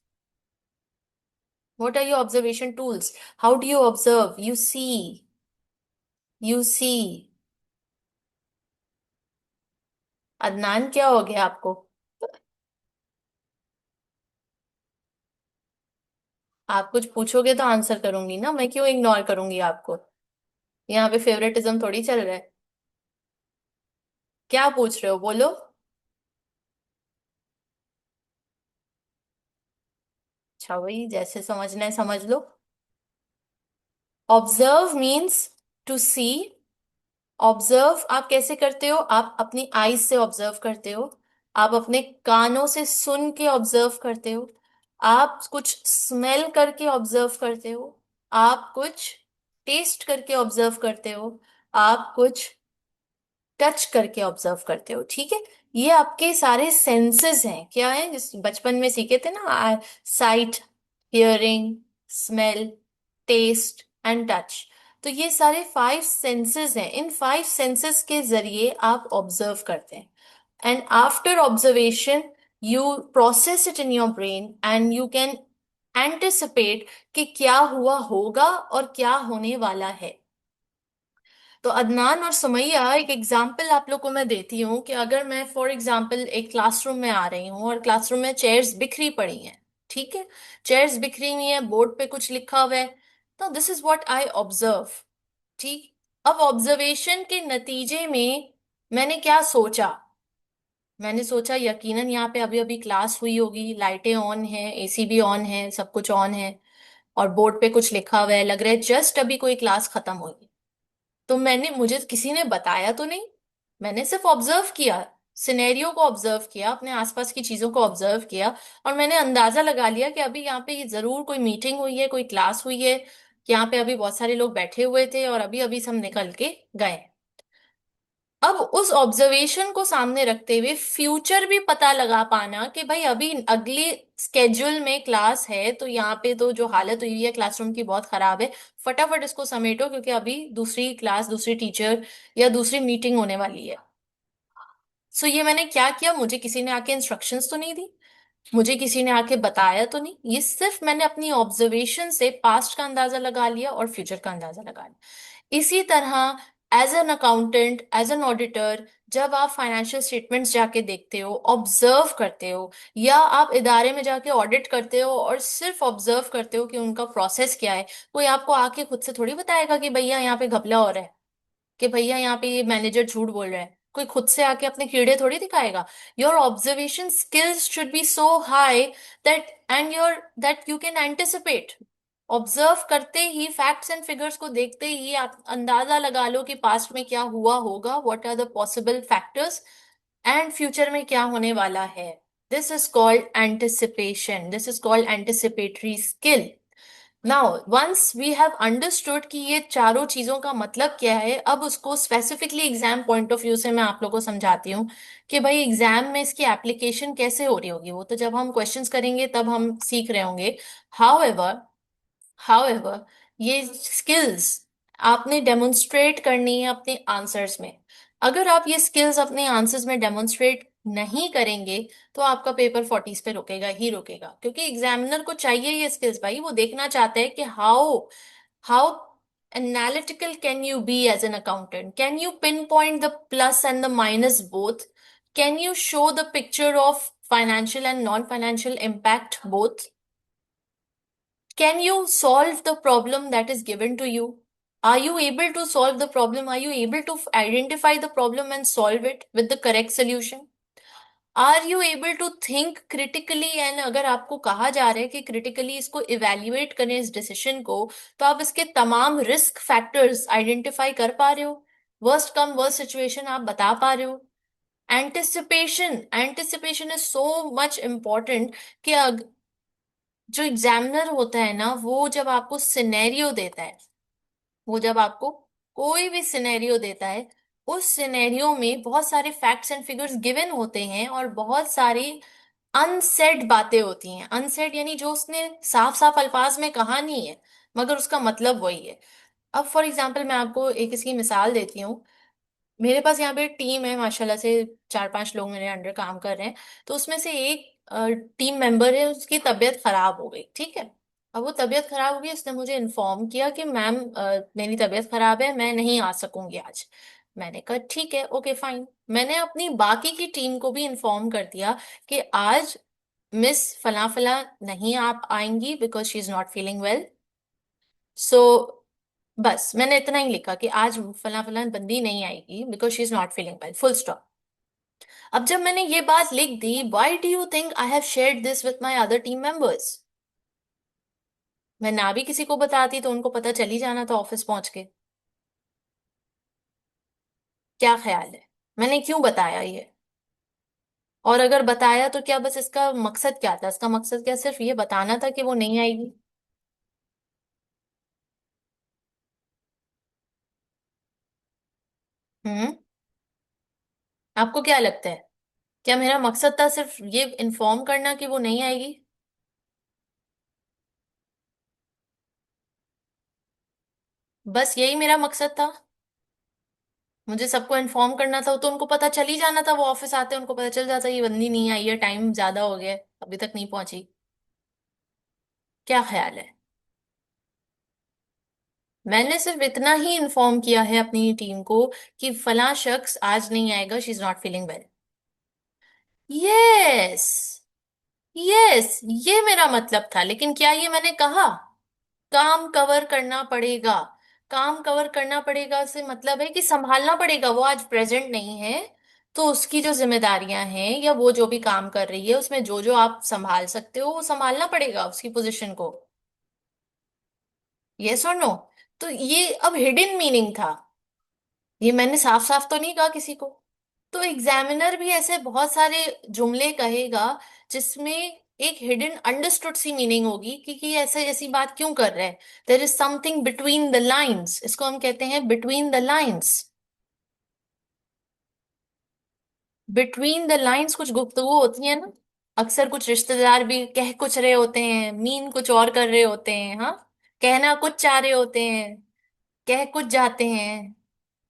What are your observation tools? How do you observe? You see. You see. Adnan, क्या हो गया आपको? आप कुछ पूछोगे तो answer करूंगी ना, मैं क्यों इग्नोर करूंगी आपको? यहाँ पे फेवरेटिज्म थोड़ी चल रहा है. क्या पूछ रहे हो, बोलो. अच्छा भाई, जैसे समझना है समझ लो. Observe means to see. Observe आप कैसे करते हो? आप अपनी आईज से ऑब्जर्व करते हो. आप अपने कानों से सुन के ऑब्जर्व करते हो. आप कुछ स्मेल करके ऑब्जर्व करते हो. आप कुछ टेस्ट करके ऑब्जर्व करते हो. आप कुछ टच करके ऑब्जर्व करते हो. ठीक है. ये आपके सारे सेंसेस हैं. क्या है, जिस बचपन में सीखे थे ना, sight, hearing, smell, taste and touch. तो ये सारे 5 सेंसेस हैं. इन 5 सेंसेस के जरिए आप ऑब्जर्व करते हैं. And after observation you process it in your brain and you can anticipate कि क्या हुआ होगा और क्या होने वाला है. तो अदनान और सुमैया, एक एग्जाम्पल आप लोग को मैं देती हूँ कि अगर मैं फॉर एग्जाम्पल एक क्लासरूम में आ रही हूँ और क्लासरूम में चेयर्स बिखरी पड़ी हैं. ठीक है. चेयर्स बिखरी हुई हैं, बोर्ड पे कुछ लिखा हुआ है. तो this is what I observe. ठीक. अब ऑब्जर्वेशन के नतीजे में मैंने क्या सोचा? मैंने सोचा यकीनन यहाँ पे अभी अभी क्लास हुई होगी, लाइटें ऑन है, एसी भी ऑन है, सब कुछ ऑन है, और बोर्ड पे कुछ लिखा हुआ है, लग रहा है जस्ट अभी कोई क्लास खत्म हुई. तो मैंने मुझे किसी ने बताया तो नहीं. मैंने सिर्फ ऑब्जर्व किया. सिनेरियो को ऑब्जर्व किया, अपने आसपास की चीजों को ऑब्जर्व किया. और मैंने अंदाजा लगा लिया कि अभी यहाँ पे ये जरूर कोई मीटिंग हुई है, कोई क्लास हुई है. यहाँ पे अभी बहुत सारे लोग बैठे हुए थे और अभी अभी सब निकल के गए. अब उस ऑब्जर्वेशन को सामने रखते हुए फ्यूचर भी पता लगा पाना कि भाई अभी अगली स्केड्यूल में क्लास है, तो यहाँ पे तो जो हालत हुई है क्लासरूम की बहुत खराब है. फटाफट इसको समेटो क्योंकि अभी दूसरी क्लास, दूसरी टीचर या दूसरी मीटिंग होने वाली है. सो ये मैंने क्या किया? मुझे किसी ने आके इंस्ट्रक्शंस तो नहीं दी. मुझे किसी ने आके बताया तो नहीं. ये सिर्फ मैंने अपनी ऑब्जर्वेशन से पास्ट का अंदाजा लगा लिया और फ्यूचर का अंदाजा लगा लिया. इसी तरह as an accountant, as an auditor, जब आप फाइनेंशियल स्टेटमेंट्स जाके देखते हो, ऑब्जर्व करते हो, या आप इदारे में जाके ऑडिट करते हो और सिर्फ ऑब्जर्व करते हो कि उनका प्रोसेस क्या है, कोई आपको आके खुद से थोड़ी बताएगा कि भैया यहाँ पे घपला हो रहा है, कि भैया यहाँ पे ये मैनेजर झूठ बोल रहा है. कोई खुद से आके अपने कीड़े थोड़ी दिखाएगा. Your observation skills should be so high that and your that you can anticipate. Observe करते ही, फैक्ट्स एंड फिगर्स को देखते ही आप अंदाजा लगा लो कि पास्ट में क्या हुआ होगा, what are the possible factors, and future में क्या होने वाला है. This is called anticipation. This is called anticipatory skill. Now once we have understood कि ये चारों चीजों का मतलब क्या है, अब उसको specifically exam point of view से मैं आप लोगों को समझाती हूँ कि भाई एग्जाम में इसकी एप्लीकेशन कैसे हो रही होगी. वो तो जब हम क्वेश्चंस करेंगे तब हम सीख रहे होंगे. हाउएवर, हाउएवर, ये स्किल्स आपने डेमोन्स्ट्रेट करनी है अपने आंसर्स में. अगर आप ये स्किल्स अपने आंसर्स में डेमोन्स्ट्रेट नहीं करेंगे तो आपका पेपर 40 पे रुकेगा ही रुकेगा. क्योंकि एग्जामिनर को चाहिए ये स्किल्स भाई. वो देखना चाहते हैं कि how analytical can you be as an accountant. Can you pinpoint the plus and the minus both. Can you show the picture of financial and non-financial impact both. Can you solve the problem that is given to you? Are you able to solve the problem? Are you able to identify the problem and solve it with the correct solution? Are you able to think critically? And अगर आपको कहा जा रहा है कि critically इसको evaluate करें इस decision को, तो आप इसके तमाम risk factors identify कर पा रहे हो? Worst come worst situation आप बता पा रहे हो? Anticipation is so much important कि जो एग्जामिनर होता है ना, वो जब आपको सिनेरियो देता है, वो जब आपको कोई भी सिनेरियो देता है, उस सिनेरियो में बहुत सारे फैक्ट्स एंड फिगर्स गिवन होते हैं और बहुत सारी अनसेड बातें होती हैं, अनसेड यानी जो उसने साफ साफ अल्फाज में कहा नहीं है मगर उसका मतलब वही है। अब फॉर एग्जाम्पल मैं आपको एक इसकी मिसाल देती हूँ। मेरे पास यहाँ पे टीम है माशाल्लाह से, 4-5 लोग मेरे अंडर काम कर रहे हैं। तो उसमें से एक टीम मेंबर है, उसकी तबीयत खराब हो गई, ठीक है। अब वो तबीयत खराब हो गई, उसने मुझे इन्फॉर्म किया कि मैम मेरी तबीयत खराब है, मैं नहीं आ सकूंगी आज। मैंने कहा ठीक है, ओके फाइन। मैंने अपनी बाकी की टीम को भी इन्फॉर्म कर दिया कि आज मिस फला फला नहीं आप आएंगी because she is not feeling well. So बस मैंने इतना ही लिखा कि आज फला फला बंदी नहीं आएगी because she is not feeling well, full stop. अब जब मैंने ये बात लिख दी, why do you think I have shared this with my other team members? मैं ना भी किसी को बताती तो उनको पता चल ही जाना था ऑफिस पहुंच के। क्या ख्याल है, मैंने क्यों बताया ये? और अगर बताया तो क्या बस इसका मकसद क्या था? इसका मकसद क्या सिर्फ ये बताना था कि वो नहीं आएगी? हम्म। आपको क्या लगता है, क्या मेरा मकसद था सिर्फ ये इन्फॉर्म करना कि वो नहीं आएगी? बस यही मेरा मकसद था। मुझे सबको इन्फॉर्म करना था तो उनको पता चल ही जाना था, वो ऑफिस आते उनको पता चल जाता ये बंदी नहीं आई है, टाइम ज्यादा हो गया है, अभी तक नहीं पहुंची। क्या ख्याल है? मैंने सिर्फ इतना ही इन्फॉर्म किया है अपनी टीम को कि फलां शख्स आज नहीं आएगा, she is not feeling well. Yes, yes, ये मेरा मतलब था। लेकिन क्या ये मैंने कहा? काम कवर करना पड़ेगा। काम कवर करना पड़ेगा से मतलब है कि संभालना पड़ेगा, वो आज प्रेजेंट नहीं है। तो उसकी जो जिम्मेदारियां हैं या वो जो भी काम कर रही है उसमें जो जो आप संभाल सकते हो वो संभालना पड़ेगा उसकी पोजीशन को। यस और नो? तो ये अब हिडन मीनिंग था, ये मैंने साफ साफ तो नहीं कहा किसी को। तो एग्जामिनर भी ऐसे बहुत सारे जुमले कहेगा जिसमें एक हिडन अंडरस्टूड सी मीनिंग होगी कि ऐसे ऐसी बात क्यों कर रहे हैं। There is something between the lines, इसको हम कहते हैं between the lines. Between the lines कुछ गुफ्तगू होती है ना। अक्सर कुछ रिश्तेदार भी कह कुछ रहे होते हैं, मीन कुछ और कर रहे होते हैं, हाँ। कहना कुछ चाह रहे होते हैं, कह कुछ जाते हैं।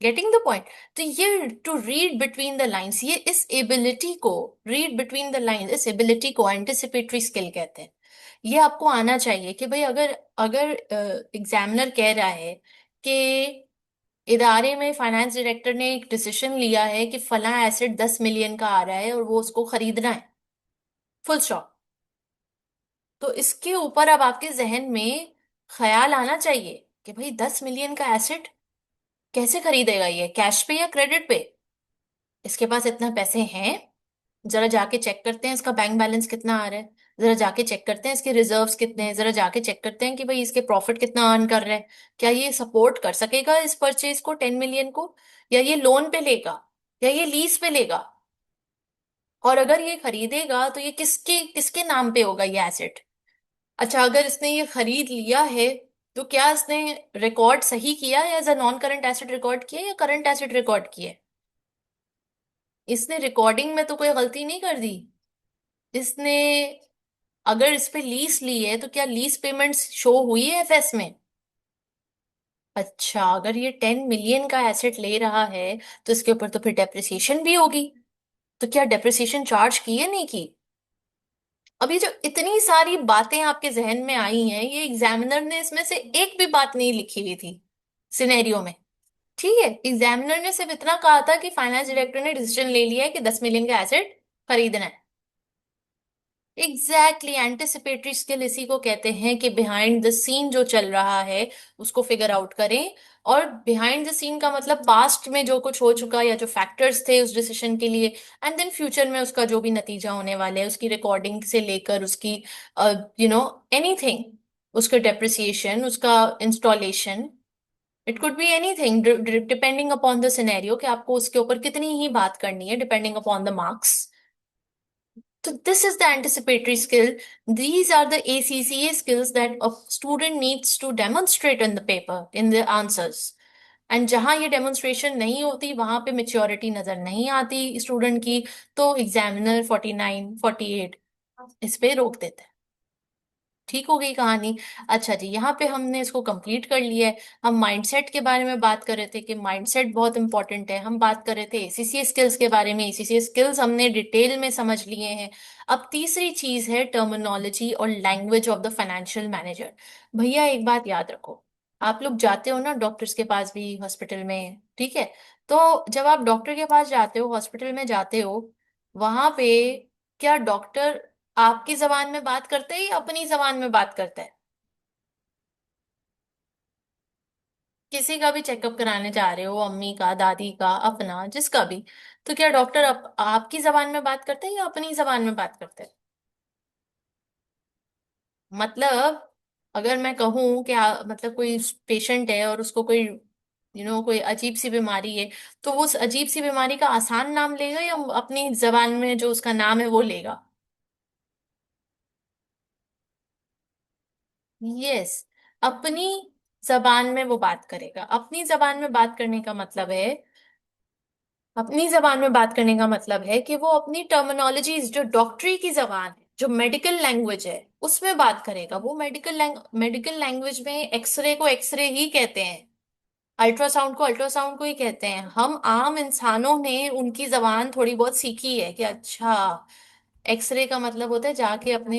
Getting the point? तो ये to read between the lines, ये इस एबिलिटी को, रीड बिटवीन द लाइंस, इस एबिलिटी को एंटिसिपेटरी स्किल कहते हैं। ये आपको आना चाहिए कि भाई अगर अगर एग्जामिनर कह रहा है कि इदारे में फाइनेंस डायरेक्टर ने एक डिसीजन लिया है कि फला एसेट 10 मिलियन का आ रहा है और वो उसको खरीदना है, फुल स्टॉप। तो इसके ऊपर अब आपके जहन में ख्याल आना चाहिए कि भाई 10 मिलियन का एसेट कैसे खरीदेगा, ये कैश पे या क्रेडिट पे? इसके पास इतना पैसे हैं? जरा जाके चेक करते हैं इसका बैंक बैलेंस कितना आ रहा है। जरा जाके चेक करते हैं इसके रिजर्व्स कितने हैं। जरा जाके चेक करते हैं कि भाई इसके प्रॉफिट कितना अर्न कर रहा है। क्या ये सपोर्ट कर सकेगा इस परचेज को, 10 मिलियन को? या ये लोन पे लेगा, या ये लीज पे लेगा? और अगर ये खरीदेगा तो ये किसके किसके नाम पे होगा ये एसेट? अच्छा, अगर इसने ये खरीद लिया है तो क्या इसने रिकॉर्ड सही किया है, as a non current asset record किया है या करंट एसेट रिकॉर्ड किया है? इसने रिकॉर्डिंग में तो कोई गलती नहीं कर दी। इसने अगर इस पे लीज ली है तो क्या लीज पेमेंट्स शो हुई है एफएस में? अच्छा, अगर ये 10 मिलियन का एसेट ले रहा है तो इसके ऊपर तो फिर डेप्रिसिएशन भी होगी। तो क्या डेप्रिसिएशन चार्ज की है, नहीं की? अभी जो इतनी सारी बातें आपके जहन में आई हैं, ये एग्जामिनर ने इसमें से एक भी बात नहीं लिखी हुई थी सिनेरियो में। ठीक है, एग्जामिनर ने सिर्फ इतना कहा था कि फाइनेंस डायरेक्टर ने डिसीजन ले लिया है कि 10 मिलियन का एसेट खरीदना है। एग्जैक्टली, एंटिसिपेटरी स्किल इसी को कहते हैं कि बिहाइंड द सीन जो चल रहा है उसको फिगर आउट करें। और बिहाइंड द सीन का मतलब पास्ट में जो कुछ हो चुका या जो फैक्टर्स थे उस डिसीजन के लिए, एंड देन फ्यूचर में उसका जो भी नतीजा होने वाला है, उसकी रिकॉर्डिंग से लेकर उसकी यू नो एनीथिंग, उसका डेप्रिसिएशन, उसका installation. It could be anything depending upon the scenario कि आपको उसके ऊपर कितनी ही बात करनी है, depending upon the marks. So this is the anticipatory skill. These are the ACCA skills that a student needs to demonstrate in the paper, in the answers. And जहां ये डेमोन्स्ट्रेशन नहीं होती वहां पे मेच्योरिटी नजर नहीं आती स्टूडेंट की। तो एग्जामिनर 49, 48 इस पे रोक देते हैं। ठीक हो गई कहानी। अच्छा जी, यहाँ पे हमने इसको कंप्लीट कर लिया है। हम माइंडसेट के बारे में बात कर रहे थे कि माइंडसेट बहुत इंपॉर्टेंट है। हम बात कर रहे थे एसीसी स्किल्स के बारे में, एसीसी स्किल्स हमने डिटेल में समझ लिए हैं। अब तीसरी चीज है टर्मिनोलॉजी और language of the financial manager. भैया एक बात याद रखो, आप लोग जाते हो ना डॉक्टर्स के पास भी, हॉस्पिटल में, ठीक है? तो जब आप डॉक्टर के पास जाते हो, हॉस्पिटल में जाते हो, वहां पे क्या डॉक्टर आपकी जबान में बात करते हैं या अपनी जबान में बात करते हैं? किसी का भी चेकअप कराने जा रहे हो, अम्मी का, दादी का, अपना, जिसका भी, तो क्या डॉक्टर आपकी जबान में बात करते हैं या अपनी जबान में बात करते हैं? मतलब अगर मैं कहूं कि मतलब कोई पेशेंट है और उसको कोई कोई अजीब सी बीमारी है, तो वो उस अजीब सी बीमारी का आसान नाम लेगा या अपनी जबान में जो उसका नाम है वो लेगा? यस, अपनी जबान में वो बात करेगा। अपनी जबान में बात करने का मतलब है, अपनी जबान में बात करने का मतलब है कि वो अपनी टर्मिनोलॉजीज, जो डॉक्टरी की जबान है, जो मेडिकल लैंग्वेज है, उसमें बात करेगा। वो मेडिकल लैंग्वेज में एक्सरे को एक्सरे ही कहते हैं, अल्ट्रासाउंड को अल्ट्रासाउंड को ही कहते हैं। हम आम इंसानों ने उनकी जबान थोड़ी बहुत सीखी है कि अच्छा, एक्सरे का मतलब होता है जाके अपने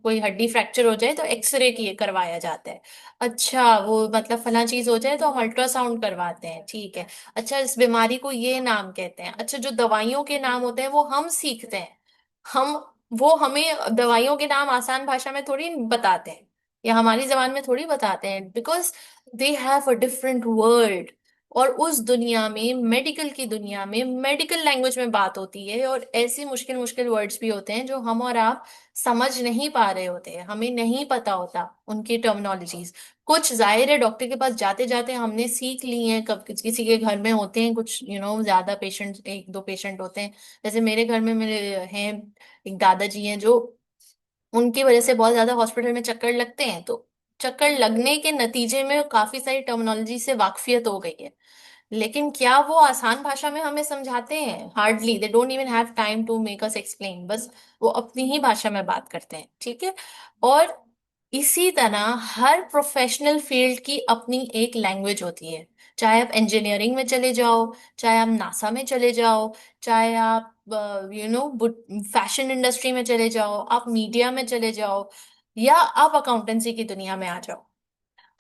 कोई हड्डी फ्रैक्चर हो जाए तो एक्सरे की करवाया जाता है। अच्छा, वो मतलब फला चीज हो जाए तो हम अल्ट्रासाउंड करवाते हैं, ठीक है। अच्छा, इस बीमारी को ये नाम कहते हैं। अच्छा, जो दवाइयों के नाम होते हैं वो हम सीखते हैं। हम वो हमें दवाइयों के नाम आसान भाषा में थोड़ी बताते हैं या हमारी जबान में थोड़ी बताते हैं, because they have a different world. और उस दुनिया में, मेडिकल की दुनिया में, मेडिकल लैंग्वेज में बात होती है, और ऐसे मुश्किल मुश्किल वर्ड्स भी होते हैं जो हम और आप समझ नहीं पा रहे होते हैं, हमें नहीं पता होता उनकी टर्मिनोलॉजीज। कुछ जाहिर है डॉक्टर के पास जाते जाते हमने सीख ली हैं, कब किसी के घर में होते हैं कुछ ज्यादा पेशेंट, एक दो पेशेंट होते हैं। जैसे मेरे घर में मेरे हैं एक दादाजी हैं, जो उनकी वजह से बहुत ज्यादा हॉस्पिटल में चक्कर लगते हैं, तो चक्कर लगने के नतीजे में काफी सारी टर्मिनोलॉजी से वाकफियत हो गई है। लेकिन क्या वो आसान भाषा में हमें समझाते हैं? Hardly, they don't even have time to make us explain. बस वो अपनी ही भाषा में बात करते हैं, ठीक है। और इसी तरह हर प्रोफेशनल फील्ड की अपनी एक लैंग्वेज होती है। चाहे आप इंजीनियरिंग में चले जाओ, चाहे आप नासा में चले जाओ, चाहे आप फैशन इंडस्ट्री में चले जाओ, आप मीडिया में चले जाओ, या आप अकाउंटेंसी की दुनिया में आ जाओ,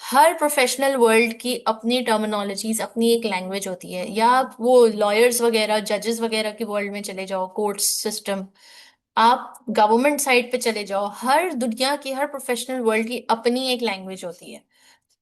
हर प्रोफेशनल वर्ल्ड की अपनी टर्मिनोलॉजीज, अपनी एक लैंग्वेज होती है। या आप वो लॉयर्स वगैरह, जजेस वगैरह की वर्ल्ड में चले जाओ, कोर्ट सिस्टम, आप गवर्नमेंट साइड पे चले जाओ, हर दुनिया की, हर प्रोफेशनल वर्ल्ड की अपनी एक लैंग्वेज होती है।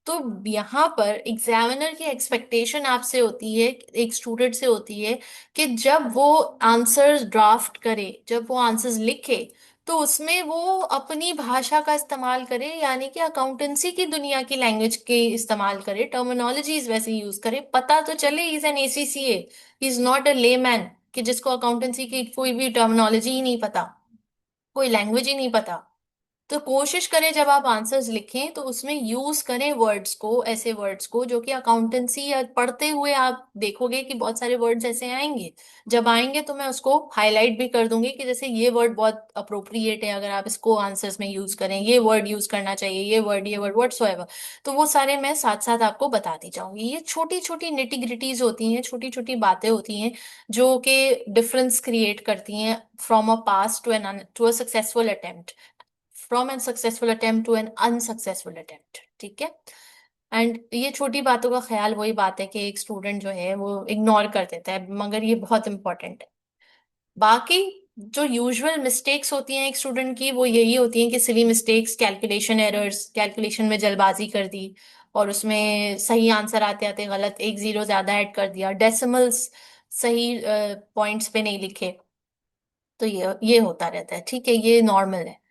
तो यहाँ पर एग्जामिनर की एक्सपेक्टेशन आपसे होती है, एक स्टूडेंट से होती है, कि जब वो आंसर्स ड्राफ्ट करे, जब वो आंसर्स लिखे, तो उसमें वो अपनी भाषा का इस्तेमाल करे, यानी कि अकाउंटेंसी की दुनिया की लैंग्वेज के इस्तेमाल करे, टर्मिनोलॉजीज वैसे यूज करे। पता तो चले is an ACCA, is not a layman, कि जिसको अकाउंटेंसी की कोई भी टर्मिनोलॉजी ही नहीं पता, कोई लैंग्वेज ही नहीं पता। तो कोशिश करें जब आप आंसर्स लिखें तो उसमें यूज करें वर्ड्स को, ऐसे वर्ड्स को जो कि अकाउंटेंसी, या पढ़ते हुए आप देखोगे कि बहुत सारे वर्ड्स ऐसे आएंगे। जब आएंगे तो मैं उसको हाईलाइट भी कर दूंगी कि जैसे ये वर्ड बहुत अप्रोप्रिएट है, अगर आप इसको आंसर्स में यूज करें, ये वर्ड यूज करना चाहिए, ये वर्ड व्हाटसोएवर। तो वो सारे मैं साथ साथ आपको बताती जाऊंगी। ये छोटी छोटी निटी ग्रिटीज होती हैं, छोटी छोटी बातें होती हैं, जो कि डिफरेंस क्रिएट करती हैं from a pass to a successful attempt, from an successful attempt to an unsuccessful attempt, ठीक है। एंड ये छोटी बातों का ख्याल, वही बात है कि एक स्टूडेंट जो है वो इग्नोर कर देता है, मगर ये बहुत इंपॉर्टेंट है। बाकी जो यूजुअल मिस्टेक्स होती हैं एक स्टूडेंट की, वो यही होती हैं कि silly mistakes, calculation errors, calculation में जल्दबाजी कर दी, और उसमें सही आंसर आते आते गलत, एक जीरो ज्यादा ऐड कर दिया, डेसिमल्स सही पॉइंट्स पे नहीं लिखे। तो ये होता रहता है, ठीक है, ये नॉर्मल है।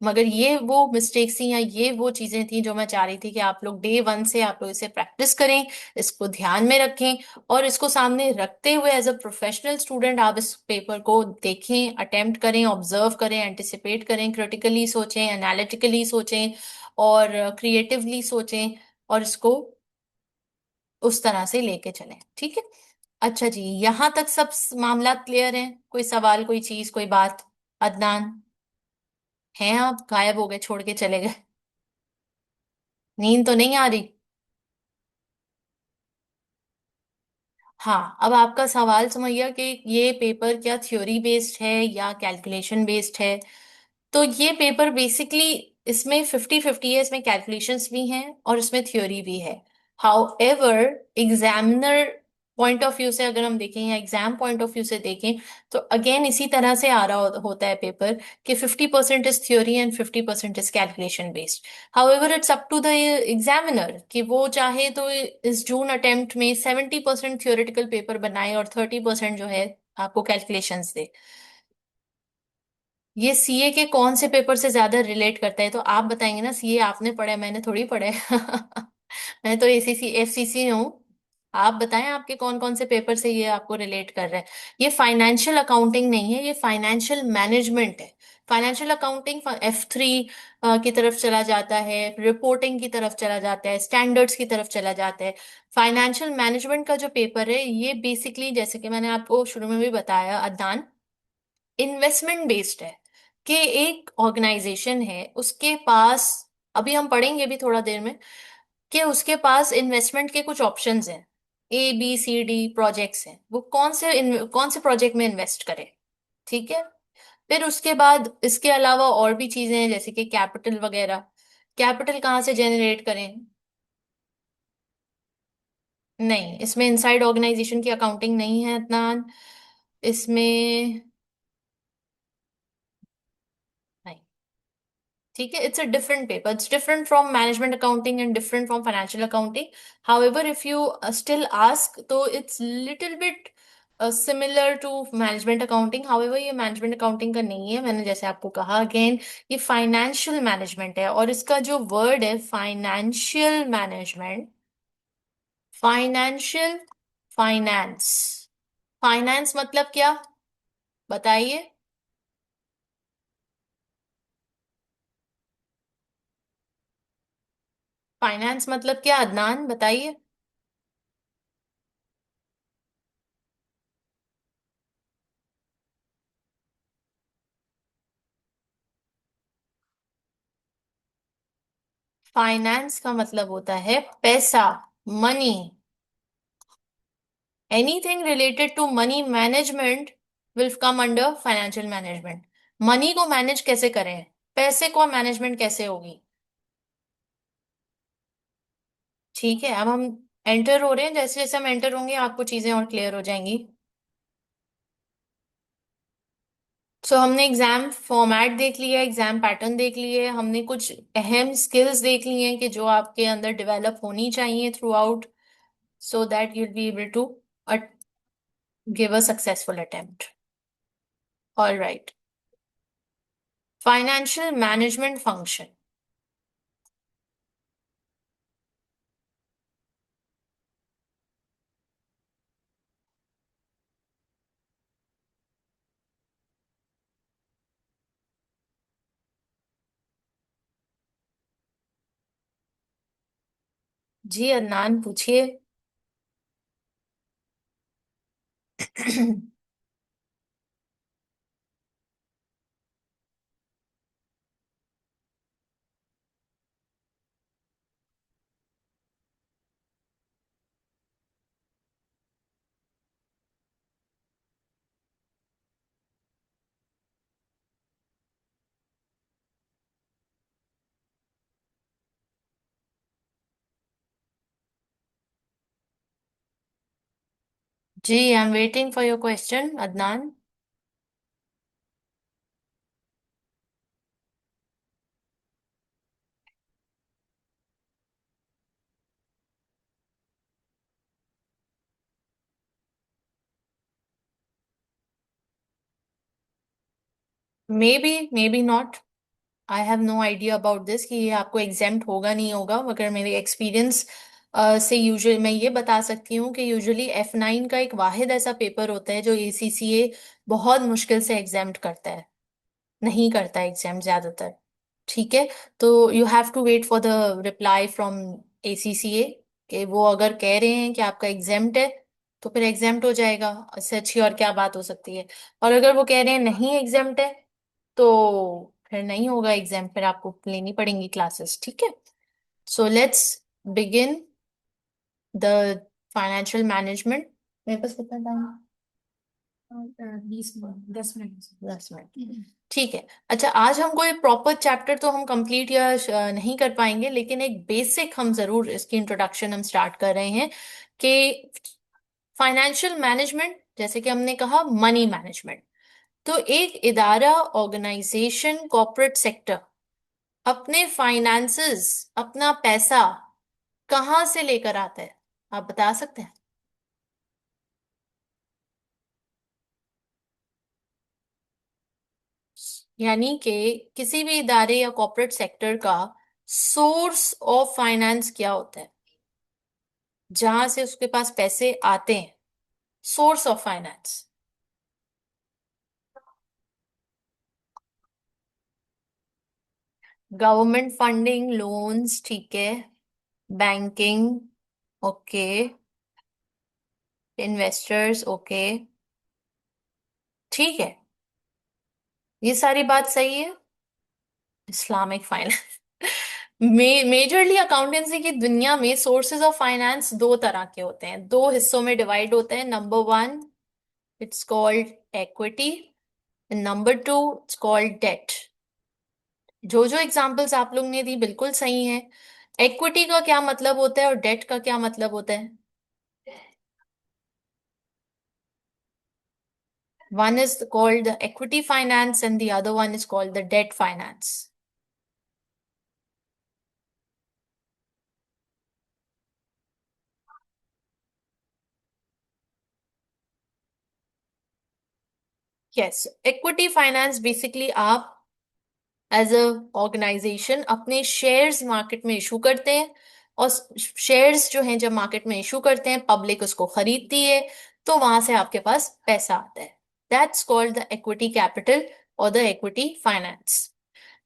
मगर ये वो मिस्टेक्स थी, या ये वो चीजें थी जो मैं चाह रही थी कि आप लोग डे वन से आप लोग इसे प्रैक्टिस करें, इसको ध्यान में रखें, और इसको सामने रखते हुए एज अ प्रोफेशनल स्टूडेंट आप इस पेपर को देखें, अटेम्प्ट करें, ऑब्जर्व करें, एंटिसिपेट करें, क्रिटिकली सोचें, एनालिटिकली सोचें, और क्रिएटिवली सोचें, और इसको उस तरह से लेके चलें, ठीक है। अच्छा जी, यहाँ तक सब मामला क्लियर है? कोई सवाल, कोई चीज, कोई बात? अदनान? हैं आप गायब हो गए, छोड़ के चले गए। नींद तो नहीं आ रही? हाँ, अब आपका सवाल समझिए कि ये पेपर क्या थ्योरी बेस्ड है या कैलकुलेशन बेस्ड है। तो ये पेपर बेसिकली, इसमें 50-50 है, इसमें कैलकुलेशंस भी हैं और इसमें थ्योरी भी है। How ever, examiner point of view से अगर हम देखें या एग्जाम पॉइंट ऑफ व्यू से देखें, तो अगेन इसी तरह से आ रहा होता है पेपर कि 50% is theory and 50% is calculation based. However it's up to the examiner कि वो चाहे तो इस जून अटेम्प्ट में 70% थ्योरेटिकल पेपर बनाए और 30% जो है आपको कैलकुलेशंस दे। ये सीए के कौन से पेपर से ज्यादा रिलेट करता है तो आप बताएंगे ना, सीए आपने पढ़ा है, मैंने थोड़ी पढ़ा है। मैं तो एसीसी एफसीसी हूँ। आप बताएं आपके कौन कौन से पेपर से ये आपको रिलेट कर रहा है। ये फाइनेंशियल अकाउंटिंग नहीं है, ये फाइनेंशियल मैनेजमेंट है। फाइनेंशियल अकाउंटिंग F3 की तरफ चला जाता है, रिपोर्टिंग की तरफ चला जाता है, स्टैंडर्ड्स की तरफ चला जाता है। फाइनेंशियल मैनेजमेंट का जो पेपर है ये बेसिकली, जैसे कि मैंने आपको शुरू में भी बताया अदनान, इन्वेस्टमेंट बेस्ड है। कि एक ऑर्गेनाइजेशन है, उसके पास, अभी हम पढ़ेंगे भी थोड़ा देर में, कि उसके पास इन्वेस्टमेंट के कुछ ऑप्शंस हैं। ABCD प्रोजेक्ट्स हैं, वो कौन से प्रोजेक्ट में इन्वेस्ट करे। ठीक है। फिर उसके बाद इसके अलावा और भी चीजें हैं जैसे कि कैपिटल वगैरह। कैपिटल कहाँ से जनरेट करें। नहीं, इसमें इनसाइड ऑर्गेनाइजेशन की अकाउंटिंग नहीं है अदनान। इसमें नहीं। ठीक है, it's a different paper, it's different from management accounting and different from financial accounting. However if you still ask तो it's little bit similar to management accounting. However ये मैनेजमेंट अकाउंटिंग का नहीं है, मैंने जैसे आपको कहा अगेन, ये फाइनेंशियल मैनेजमेंट है। और इसका जो वर्ड है financial management, financial, finance, finance मतलब क्या, बताइए। फाइनेंस मतलब क्या अदनान, बताइए। फाइनेंस का मतलब होता है पैसा, money. Anything related to money management will come under financial management. Money को मैनेज कैसे करें, पैसे को मैनेजमेंट कैसे होगी। ठीक है, अब हम एंटर हो रहे हैं, जैसे जैसे हम एंटर होंगे आपको चीजें और क्लियर हो जाएंगी। सो हमने एग्जाम फॉर्मेट देख लिया, एग्जाम पैटर्न देख लिए, हमने कुछ अहम स्किल्स देख ली हैं कि जो आपके अंदर डेवलप होनी चाहिए through out, so that you'll be able to uh, give a successful attempt. All right. Financial management function. जी अदनान पूछिए। जी, I am waiting for your question Adnan. Maybe not. I have no idea about this कि ये आपको exempt होगा नहीं होगा, मगर मेरे एक्सपीरियंस से यूजुअली मैं ये बता सकती हूँ कि यूजुअली F9 का एक वाहिद ऐसा पेपर होता है जो ACCA बहुत मुश्किल से एग्जेम्प्ट करता है, नहीं करता एग्जाम ज्यादातर। ठीक है। तो you have to wait for the reply from ACCA कि वो अगर कह रहे हैं कि आपका एग्जाम्प्ट है तो फिर एग्जाम्प्ट हो जाएगा, इससे अच्छी और क्या बात हो सकती है। और अगर वो कह रहे हैं नहीं एग्जाम्प्ट है तो फिर नहीं होगा एग्जाम, फिर आपको लेनी पड़ेंगी क्लासेस, ठीक है। So let's begin the financial management. मेरे पास कितना टाइम? 10 मिनट। 10 मिनट, ठीक है। अच्छा, आज हम कोई प्रॉपर चैप्टर तो हम कंप्लीट या नहीं कर पाएंगे, लेकिन एक बेसिक हम जरूर इसकी इंट्रोडक्शन हम स्टार्ट कर रहे हैं कि फाइनेंशियल मैनेजमेंट, जैसे कि हमने कहा मनी मैनेजमेंट, तो एक इदारा, ऑर्गेनाइजेशन, कॉर्पोरेट सेक्टर अपने फाइनेंसेस, अपना पैसा कहाँ से लेकर आता है, आप बता सकते हैं? यानी कि किसी भी इदारे या कॉर्पोरेट सेक्टर का सोर्स ऑफ फाइनेंस क्या होता है, जहां से उसके पास पैसे आते हैं, source of finance. Government funding, loans, ठीक है। Banking, okay. Investors, okay. ठीक है, ये सारी बात सही है। इस्लामिक फाइनेंस मेजरली अकाउंटेंसी की दुनिया में सोर्सेज ऑफ फाइनेंस दो तरह के होते हैं, दो हिस्सों में डिवाइड होते हैं। Number one, it's called equity, number two, it's called debt. जो जो एग्जांपल्स आप लोग ने दी बिल्कुल सही है। इक्विटी का क्या मतलब होता है और डेट का क्या मतलब होता है? One is called the equity finance and the other one is called the debt finance. Yes, equity finance basically आप एज अ ऑर्गेनाइजेशन अपने शेयर्स मार्केट में इशू करते हैं, और शेयर्स जो हैं जब मार्केट में इशू करते हैं, पब्लिक उसको खरीदती है, तो वहां से आपके पास पैसा आता है। That's called the equity capital और द इक्विटी फाइनेंस।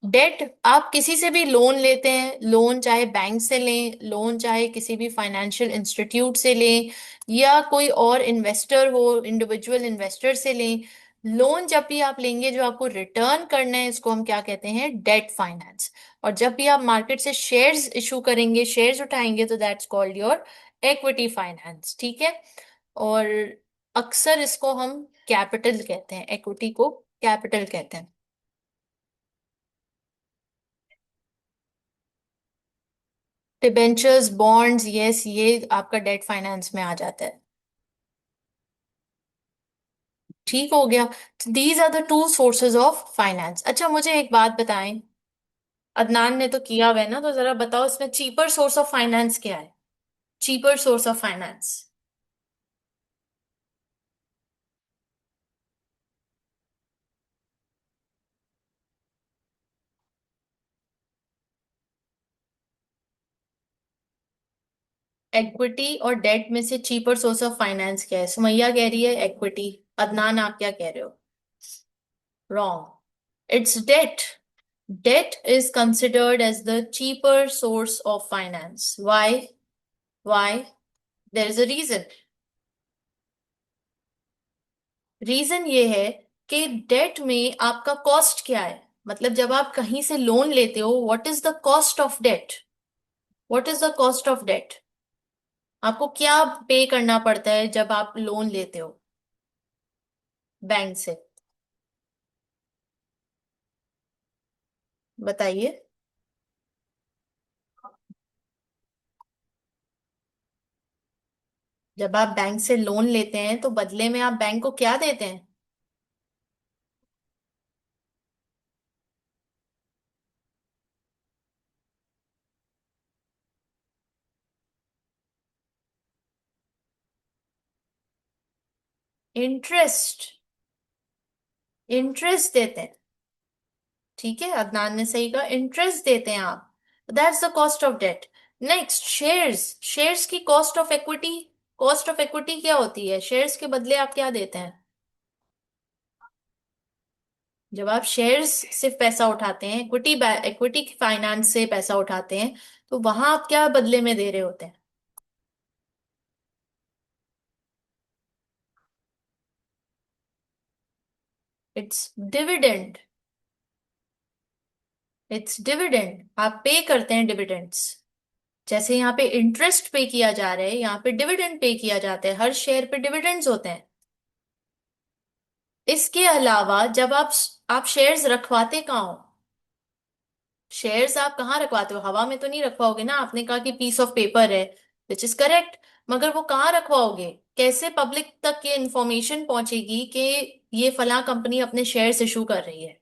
डेट, आप किसी से भी लोन लेते हैं, लोन चाहे बैंक से लें, लोन चाहे किसी भी फाइनेंशियल इंस्टीट्यूट से लें, या कोई और इन्वेस्टर हो, इंडिविजुअल इन्वेस्टर से लें, लोन जब भी आप लेंगे जो आपको रिटर्न करना है, इसको हम क्या कहते हैं? Debt finance. और जब भी आप मार्केट से शेयर्स इशू करेंगे, शेयर्स उठाएंगे, तो that's called your equity finance, ठीक है। और अक्सर इसको हम कैपिटल कहते हैं, इक्विटी को कैपिटल कहते हैं। डिबेंचर्स, बॉन्ड्स, यस, ये आपका डेट फाइनेंस में आ जाता है। ठीक हो गया। These are the two sources of finance. अच्छा, मुझे एक बात बताएं, अदनान ने तो किया हुआ है ना, तो जरा बताओ इसमें चीपर सोर्स ऑफ फाइनेंस क्या है? Cheaper source of finance. Equity और डेट में से चीपर सोर्स ऑफ फाइनेंस क्या है? सुमैया कह रही है इक्विटी, अदनान आप क्या कह रहे हो? Wrong, it's debt. Debt is considered as the cheaper source of finance. Why? Why? There is a reason. Reason ये है कि डेट में आपका कॉस्ट क्या है, मतलब जब आप कहीं से लोन लेते हो, what is the cost of debt? What is the cost of debt? आपको क्या पे करना पड़ता है जब आप लोन लेते हो बैंक से? बताइए। जब आप बैंक से लोन लेते हैं तो बदले में आप बैंक को क्या देते हैं? इंटरेस्ट। इंटरेस्ट देते हैं, ठीक है, अदनान ने सही कहा, इंटरेस्ट देते हैं आप। That's the cost of debt. Next, shares. Shares की cost of equity. Cost of equity क्या होती है? शेयर्स के बदले आप क्या देते हैं? जब आप शेयर्स से पैसा उठाते हैं, इक्विटी इक्विटी फाइनेंस से पैसा उठाते हैं, तो वहां आप क्या बदले में दे रहे होते हैं? It's dividend. इट्स डिविडेंड, आप पे करते हैं डिविडेंड्स। जैसे यहाँ पे इंटरेस्ट पे किया जा रहा है, यहाँ पे डिविडेंड पे किया जाता है, हर शेयर पे डिविडेंड्स होते हैं। इसके अलावा जब आप शेयर्स रखवाते कहाँ हो? शेयर्स आप कहाँ रखवाते हो? हवा में तो नहीं रखवाओगे ना। आपने कहा कि पीस ऑफ पेपर है, विच इज करेक्ट, मगर वो कहाँ रखवाओगे? कैसे पब्लिक तक ये इंफॉर्मेशन पहुंचेगी कि ये फला कंपनी अपने शेयर्स इशू कर रही है?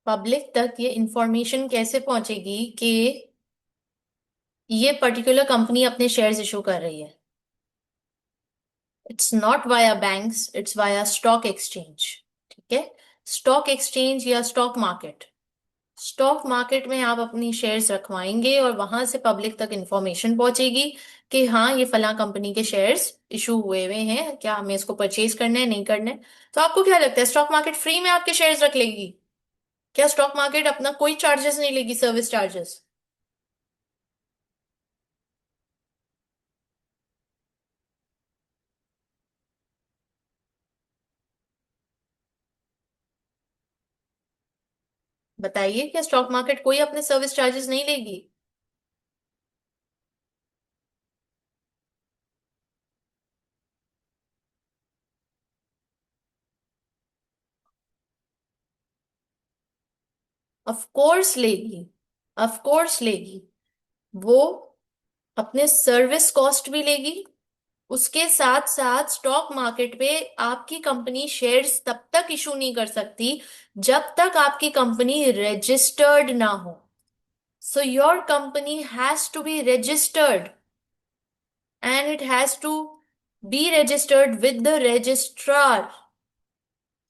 पब्लिक तक ये इंफॉर्मेशन कैसे पहुंचेगी कि ये पर्टिकुलर कंपनी अपने शेयर्स इशू कर रही है? It's not via banks, it's via stock exchange. ठीक है, स्टॉक एक्सचेंज या स्टॉक मार्केट। स्टॉक मार्केट में आप अपनी शेयर्स रखवाएंगे और वहां से पब्लिक तक इंफॉर्मेशन पहुंचेगी कि हाँ, ये फला कंपनी के शेयर्स इशू हुए हुए हैं, क्या हमें इसको परचेज करना है, नहीं करना है। तो आपको क्या लगता है, स्टॉक मार्केट फ्री में आपके शेयर्स रख लेगी? क्या स्टॉक मार्केट अपना कोई चार्जेस नहीं लेगी, सर्विस चार्जेस? बताइए, क्या स्टॉक मार्केट कोई अपने सर्विस चार्जेस नहीं लेगी? ऑफ कोर्स लेगी, ऑफ कोर्स लेगी। वो अपने सर्विस कॉस्ट भी लेगी। उसके साथ साथ स्टॉक मार्केट पे आपकी कंपनी शेयर्स तब तक इशू नहीं कर सकती जब तक आपकी कंपनी रजिस्टर्ड ना हो। So your company has to be registered, and it has to be registered with the registrar.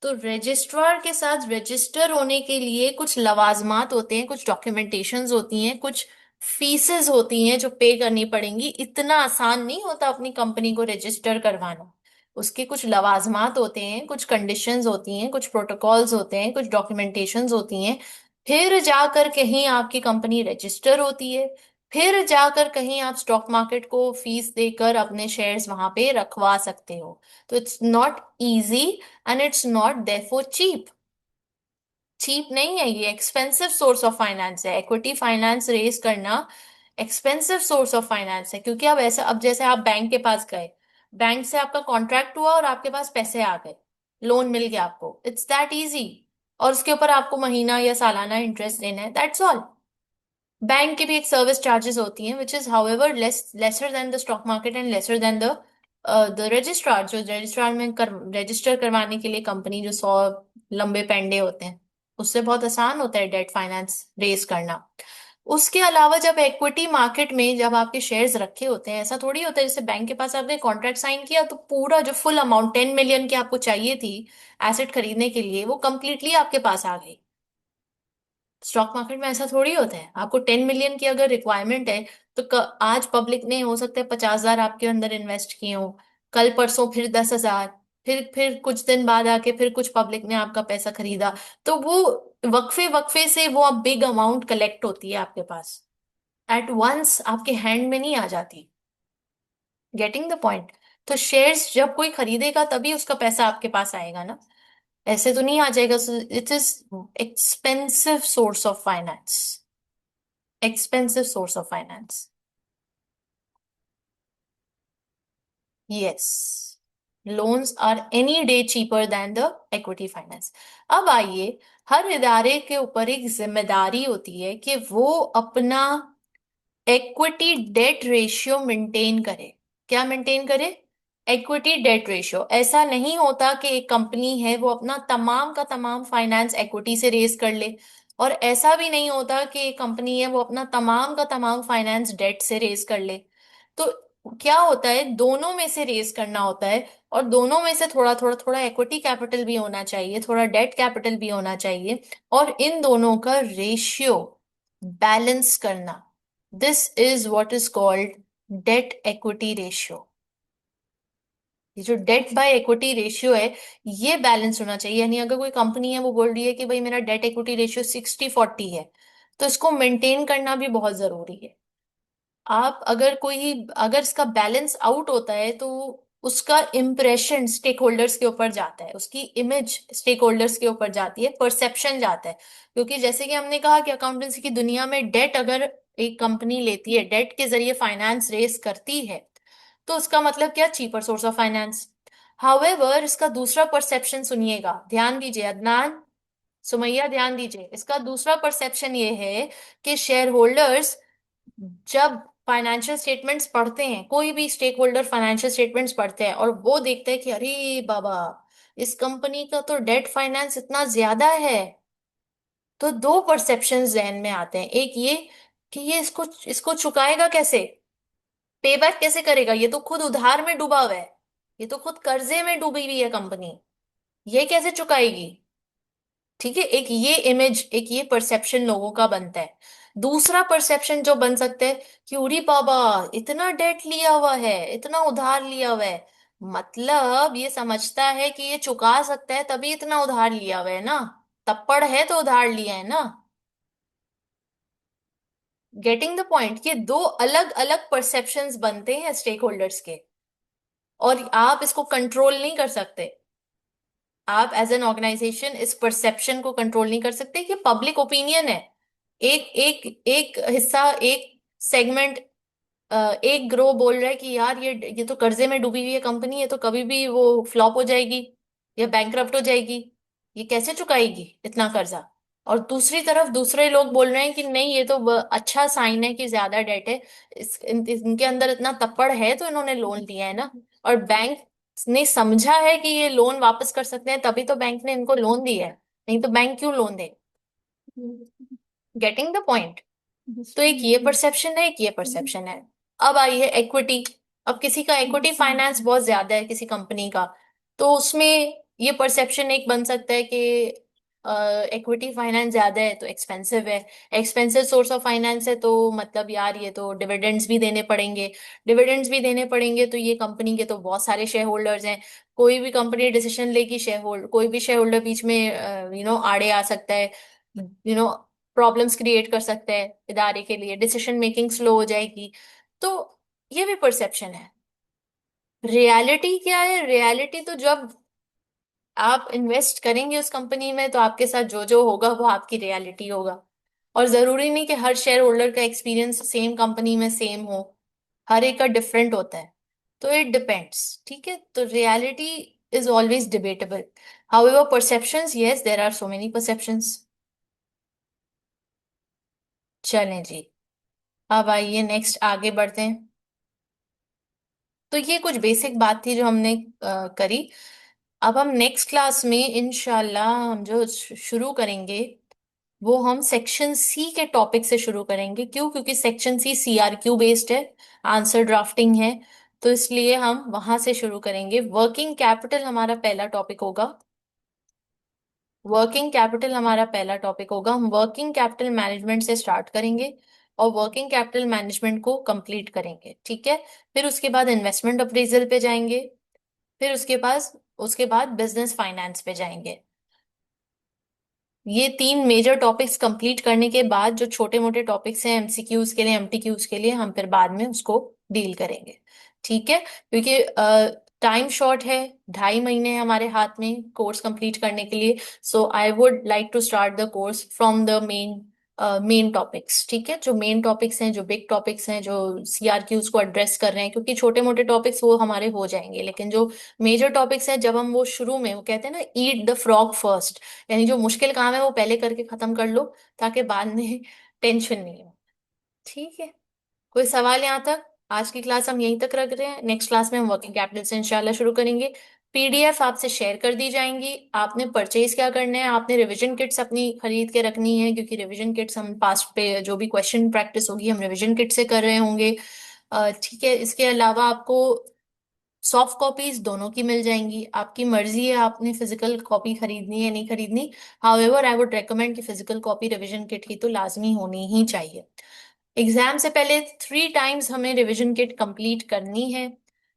तो रजिस्ट्रार के साथ रजिस्टर होने के लिए कुछ लवाजमात होते हैं, कुछ डॉक्यूमेंटेशंस होती हैं, कुछ फीसेस होती हैं जो पे करनी पड़ेंगी। इतना आसान नहीं होता अपनी कंपनी को रजिस्टर करवाना। उसके कुछ लवाजमात होते हैं, कुछ कंडीशंस होती हैं, कुछ प्रोटोकॉल्स होते हैं, कुछ डॉक्यूमेंटेशंस होती हैं। फिर जाकर कहीं आपकी कंपनी रजिस्टर होती है। फिर जाकर कहीं आप स्टॉक मार्केट को फीस देकर अपने शेयर्स वहां पे रखवा सकते हो। तो it's not easy, and it's not therefore cheap. Cheap नहीं है, ये एक्सपेंसिव सोर्स ऑफ फाइनेंस है। इक्विटी फाइनेंस रेज करना एक्सपेंसिव सोर्स ऑफ फाइनेंस है, क्योंकि अब ऐसा, अब जैसे आप बैंक के पास गए, बैंक से आपका कॉन्ट्रैक्ट हुआ और आपके पास पैसे आ गए, लोन मिल गया आपको, इट्स दैट इजी। और उसके ऊपर आपको महीना या सालाना इंटरेस्ट देना है, दैट्स ऑल। बैंक की भी एक सर्विस चार्जेस होती हैं, which is however lesser than the stock market and lesser than the registrar. जो रजिस्ट्रार में रजिस्टर करवाने के लिए कंपनी जो 100 लंबे पेंडे होते हैं, उससे बहुत आसान होता है डेट फाइनेंस रेज करना। उसके अलावा जब इक्विटी मार्केट में जब आपके शेयर्स रखे होते हैं, ऐसा थोड़ी होता है जैसे बैंक के पास आपने कॉन्ट्रैक्ट साइन किया तो पूरा जो फुल अमाउंट 10 मिलियन की आपको चाहिए थी एसेट खरीदने के लिए, वो कंप्लीटली आपके पास आ गई। स्टॉक मार्केट में ऐसा थोड़ी होता है। आपको 10 मिलियन की अगर रिक्वायरमेंट है तो आज पब्लिक ने हो सकता है 50,000 आपके अंदर इन्वेस्ट किए हो, कल परसों फिर 10,000, फिर कुछ दिन बाद आके फिर कुछ पब्लिक ने आपका पैसा खरीदा। तो वो वक्फे वक्फे से वो अब बिग अमाउंट कलेक्ट होती है आपके पास, एट वंस आपके हैंड में नहीं आ जाती। Getting the point? तो शेयर्स जब कोई खरीदेगा तभी उसका पैसा आपके पास आएगा ना, ऐसे तो नहीं आ जाएगा। It is expensive source of finance, expensive source of finance. Yes, loans are any day cheaper than the equity finance. अब आइए, हर इदारे के ऊपर एक जिम्मेदारी होती है कि वो अपना इक्विटी डेट रेशियो मेंटेन करे। क्या मेंटेन करे? Equity debt ratio. ऐसा नहीं होता कि एक कंपनी है वो अपना तमाम का तमाम फाइनेंस इक्विटी से रेज कर ले, और ऐसा भी नहीं होता कि एक कंपनी है वो अपना तमाम का तमाम फाइनेंस डेट से रेज कर ले। तो क्या होता है, दोनों में से रेज करना होता है, और दोनों में से थोड़ा थोड़ा थोड़ा इक्विटी कैपिटल भी होना चाहिए, थोड़ा डेट कैपिटल भी होना चाहिए, और इन दोनों का रेशियो बैलेंस करना, this is what is called debt equity ratio. ये जो डेट बाय इक्विटी रेशियो है, ये बैलेंस होना चाहिए। यानी अगर कोई कंपनी है वो बोल रही है कि भाई मेरा डेट इक्विटी रेशियो 60-40 है, तो इसको मेंटेन करना भी बहुत जरूरी है। आप अगर कोई, अगर इसका बैलेंस आउट होता है तो उसका इम्प्रेशन स्टेक होल्डर्स के ऊपर जाता है, उसकी इमेज स्टेक होल्डर्स के ऊपर जाती है, परसेप्शन जाता है। क्योंकि जैसे कि हमने कहा कि अकाउंटेंसी की दुनिया में डेट अगर एक कंपनी लेती है, डेट के जरिए फाइनेंस रेस करती है, तो उसका मतलब क्या, cheaper source of finance. However इसका दूसरा परसेप्शन सुनिएगा, ध्यान दीजिए अदनान, सुमैया ध्यान दीजिए, इसका दूसरा परसेप्शन ये है कि शेयर होल्डर्स जब फाइनेंशियल स्टेटमेंट्स पढ़ते हैं, कोई भी स्टेक होल्डर फाइनेंशियल स्टेटमेंट्स पढ़ते हैं और वो देखते हैं कि अरे बाबा, इस कंपनी का तो डेट फाइनेंस इतना ज्यादा है, तो दो परसेप्शन जहन में आते हैं। एक ये कि ये इसको इसको चुकाएगा कैसे, पे बैक कैसे करेगा, ये तो खुद उधार में डूबा हुआ है, ये तो खुद कर्जे में डूबी हुई है कंपनी, ये कैसे चुकाएगी। ठीक है, एक ये इमेज, एक ये परसेप्शन लोगों का बनता है। दूसरा परसेप्शन जो बन सकता है कि उरी बाबा, इतना डेट लिया हुआ है, इतना उधार लिया हुआ है, मतलब ये समझता है कि ये चुका सकता है तभी इतना उधार लिया हुआ है ना, तप्पड़ है तो उधार लिया है ना। गेटिंग द पॉइंट, ये दो अलग अलग परसेप्शंस बनते हैं स्टेक होल्डर्स के, और आप इसको कंट्रोल नहीं कर सकते। आप एज एन ऑर्गेनाइजेशन इस परसेप्शन को कंट्रोल नहीं कर सकते कि पब्लिक ओपिनियन है। एक एक एक हिस्सा, एक सेगमेंट, एक ग्रो बोल रहा है कि यार ये तो कर्जे में डूबी हुई है कंपनी, है तो कभी भी वो फ्लॉप हो जाएगी या बैंकरप्ट हो जाएगी, ये कैसे चुकाएगी इतना कर्जा। और दूसरी तरफ दूसरे लोग बोल रहे हैं कि नहीं, ये तो अच्छा साइन है कि ज्यादा डेट है, इनके अंदर इतना तप्पड़ है तो इन्होंने लोन लिया है ना, और बैंक ने समझा है कि ये लोन वापस कर सकते हैं तभी तो बैंक ने इनको लोन दिया है, नहीं तो बैंक क्यों loan they. Getting the point. तो एक ये परसेप्शन है, एक ये परसेप्शन है। अब आई है इक्विटी। अब किसी का इक्विटी फाइनेंस बहुत ज्यादा है किसी कंपनी का, तो उसमें ये परसेप्शन एक बन सकता है कि इक्विटी फाइनेंस ज्यादा है तो एक्सपेंसिव है, एक्सपेंसिव सोर्स ऑफ फाइनेंस है तो मतलब यार ये तो डिविडेंड्स भी देने पड़ेंगे, डिविडेंड्स भी देने पड़ेंगे तो ये कंपनी के तो बहुत सारे शेयर होल्डर्स हैं, कोई भी कंपनी डिसीजन लेगी, शेयर होल्डर, कोई भी शेयर होल्डर बीच में आड़े आ सकता है, यू नो प्रॉब्लम्स क्रिएट कर सकते हैं इदारे के लिए, डिसीजन मेकिंग स्लो हो जाएगी। तो ये भी परसेप्शन है। रियलिटी क्या है, रियलिटी तो जब आप इन्वेस्ट करेंगे उस कंपनी में तो आपके साथ जो जो होगा वो आपकी रियलिटी होगा। और जरूरी नहीं कि हर शेयर होल्डर का एक्सपीरियंस सेम कंपनी में सेम हो, हर एक का डिफरेंट होता है, तो इट डिपेंड्स। ठीक है, तो reality is always debatable. However perceptions, yes there are so many perceptions. चलें जी, अब आइए नेक्स्ट आगे बढ़ते हैं। तो ये कुछ बेसिक बात थी जो हमने करी। अब हम नेक्स्ट क्लास में इंशाल्लाह हम जो शुरू करेंगे वो हम सेक्शन सी के टॉपिक से शुरू करेंगे। क्यों? क्योंकि सेक्शन सी सीआरक्यू बेस्ड है, आंसर ड्राफ्टिंग है, तो इसलिए हम वहां से शुरू करेंगे। वर्किंग कैपिटल हमारा पहला टॉपिक होगा, वर्किंग कैपिटल हमारा पहला टॉपिक होगा। हम वर्किंग कैपिटल मैनेजमेंट से स्टार्ट करेंगे और वर्किंग कैपिटल मैनेजमेंट को कंप्लीट करेंगे। ठीक है, फिर उसके बाद इन्वेस्टमेंट अप्रेजल पे जाएंगे, फिर उसके बाद बिजनेस फाइनेंस पे जाएंगे। ये तीन मेजर टॉपिक्स कंप्लीट करने के बाद जो छोटे मोटे टॉपिक्स हैं एमसीक्यूज के लिए, एमटीक्यूज के लिए, हम फिर बाद में उसको डील करेंगे। ठीक है, क्योंकि टाइम शॉर्ट है, 2.5 महीने हैं हमारे हाथ में कोर्स कंप्लीट करने के लिए। So I would like to start the course from the main topics. ठीक है, जो मेन टॉपिक्स हैं, जो बिग टॉपिक्स हैं, जो सीआरक्यूज को एड्रेस कर रहे हैं, क्योंकि छोटे मोटे टॉपिक्स वो हमारे हो जाएंगे, लेकिन जो मेजर टॉपिक्स हैं जब हम वो शुरू में, वो कहते हैं ना ईट द फ्रॉग फर्स्ट, यानी जो मुश्किल काम है वो पहले करके खत्म कर लो ताकि बाद में टेंशन नहीं हो। ठीक है, कोई सवाल यहाँ तक? आज की क्लास हम यहीं तक रख रहे हैं, नेक्स्ट क्लास में हम वर्किंग कैपिटल से इंशाल्लाह शुरू करेंगे। पीडीएफ आपसे शेयर कर दी जाएंगी। आपने परचेज क्या करना है, आपने रिवीजन किट्स अपनी खरीद के रखनी है, क्योंकि रिवीजन किट्स हम पास्ट पे जो भी क्वेश्चन प्रैक्टिस होगी हम रिवीजन किट से कर रहे होंगे। ठीक है, इसके अलावा आपको सॉफ्ट कॉपीज दोनों की मिल जाएंगी, आपकी मर्जी है आपने फिजिकल कॉपी खरीदनी है नहीं खरीदनी। हाउएवर आई वुड रेकमेंड कि फिजिकल कॉपी रिवीजन किट की तो लाजमी होनी ही चाहिए। एग्जाम से पहले 3 टाइम्स हमें रिवीजन किट कंप्लीट करनी है।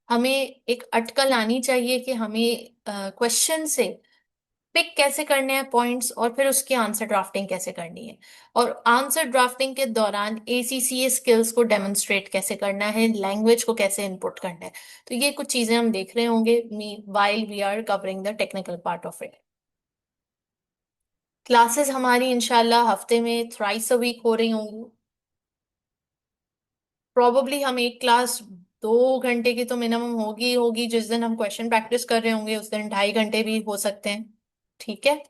हमें एक अटकल आनी चाहिए कि हमें क्वेश्चन से पिक कैसे करने हैं पॉइंट्स, और फिर उसकी आंसर ड्राफ्टिंग कैसे करनी है, और आंसर ड्राफ्टिंग के दौरान एसीसीए स्किल्स को डेमोन्स्ट्रेट कैसे करना है, लैंग्वेज को कैसे इनपुट करना है। तो ये कुछ चीजें हम देख रहे होंगे meanwhile we are covering the technical part of it. Classes हमारी इंशाल्लाह हफ्ते में थ्राइस अ वीक हो रही होंगी। प्रोबेबली हम एक क्लास 2 घंटे की तो मिनिमम होगी ही होगी, जिस दिन हम क्वेश्चन प्रैक्टिस कर रहे होंगे उस दिन 2.5 घंटे भी हो सकते हैं। ठीक है।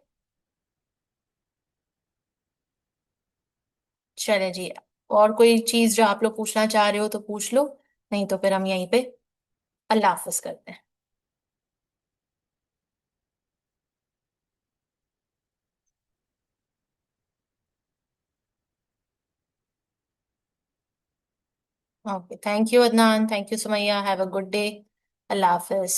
चले जी। और कोई चीज जो आप लोग पूछना चाह रहे हो तो पूछ लो, नहीं तो फिर हम यहीं पे अल्लाह हाफिज करते हैं। Okay, thank you Adnan, thank you Sumaiya, have a good day. Allah Hafiz.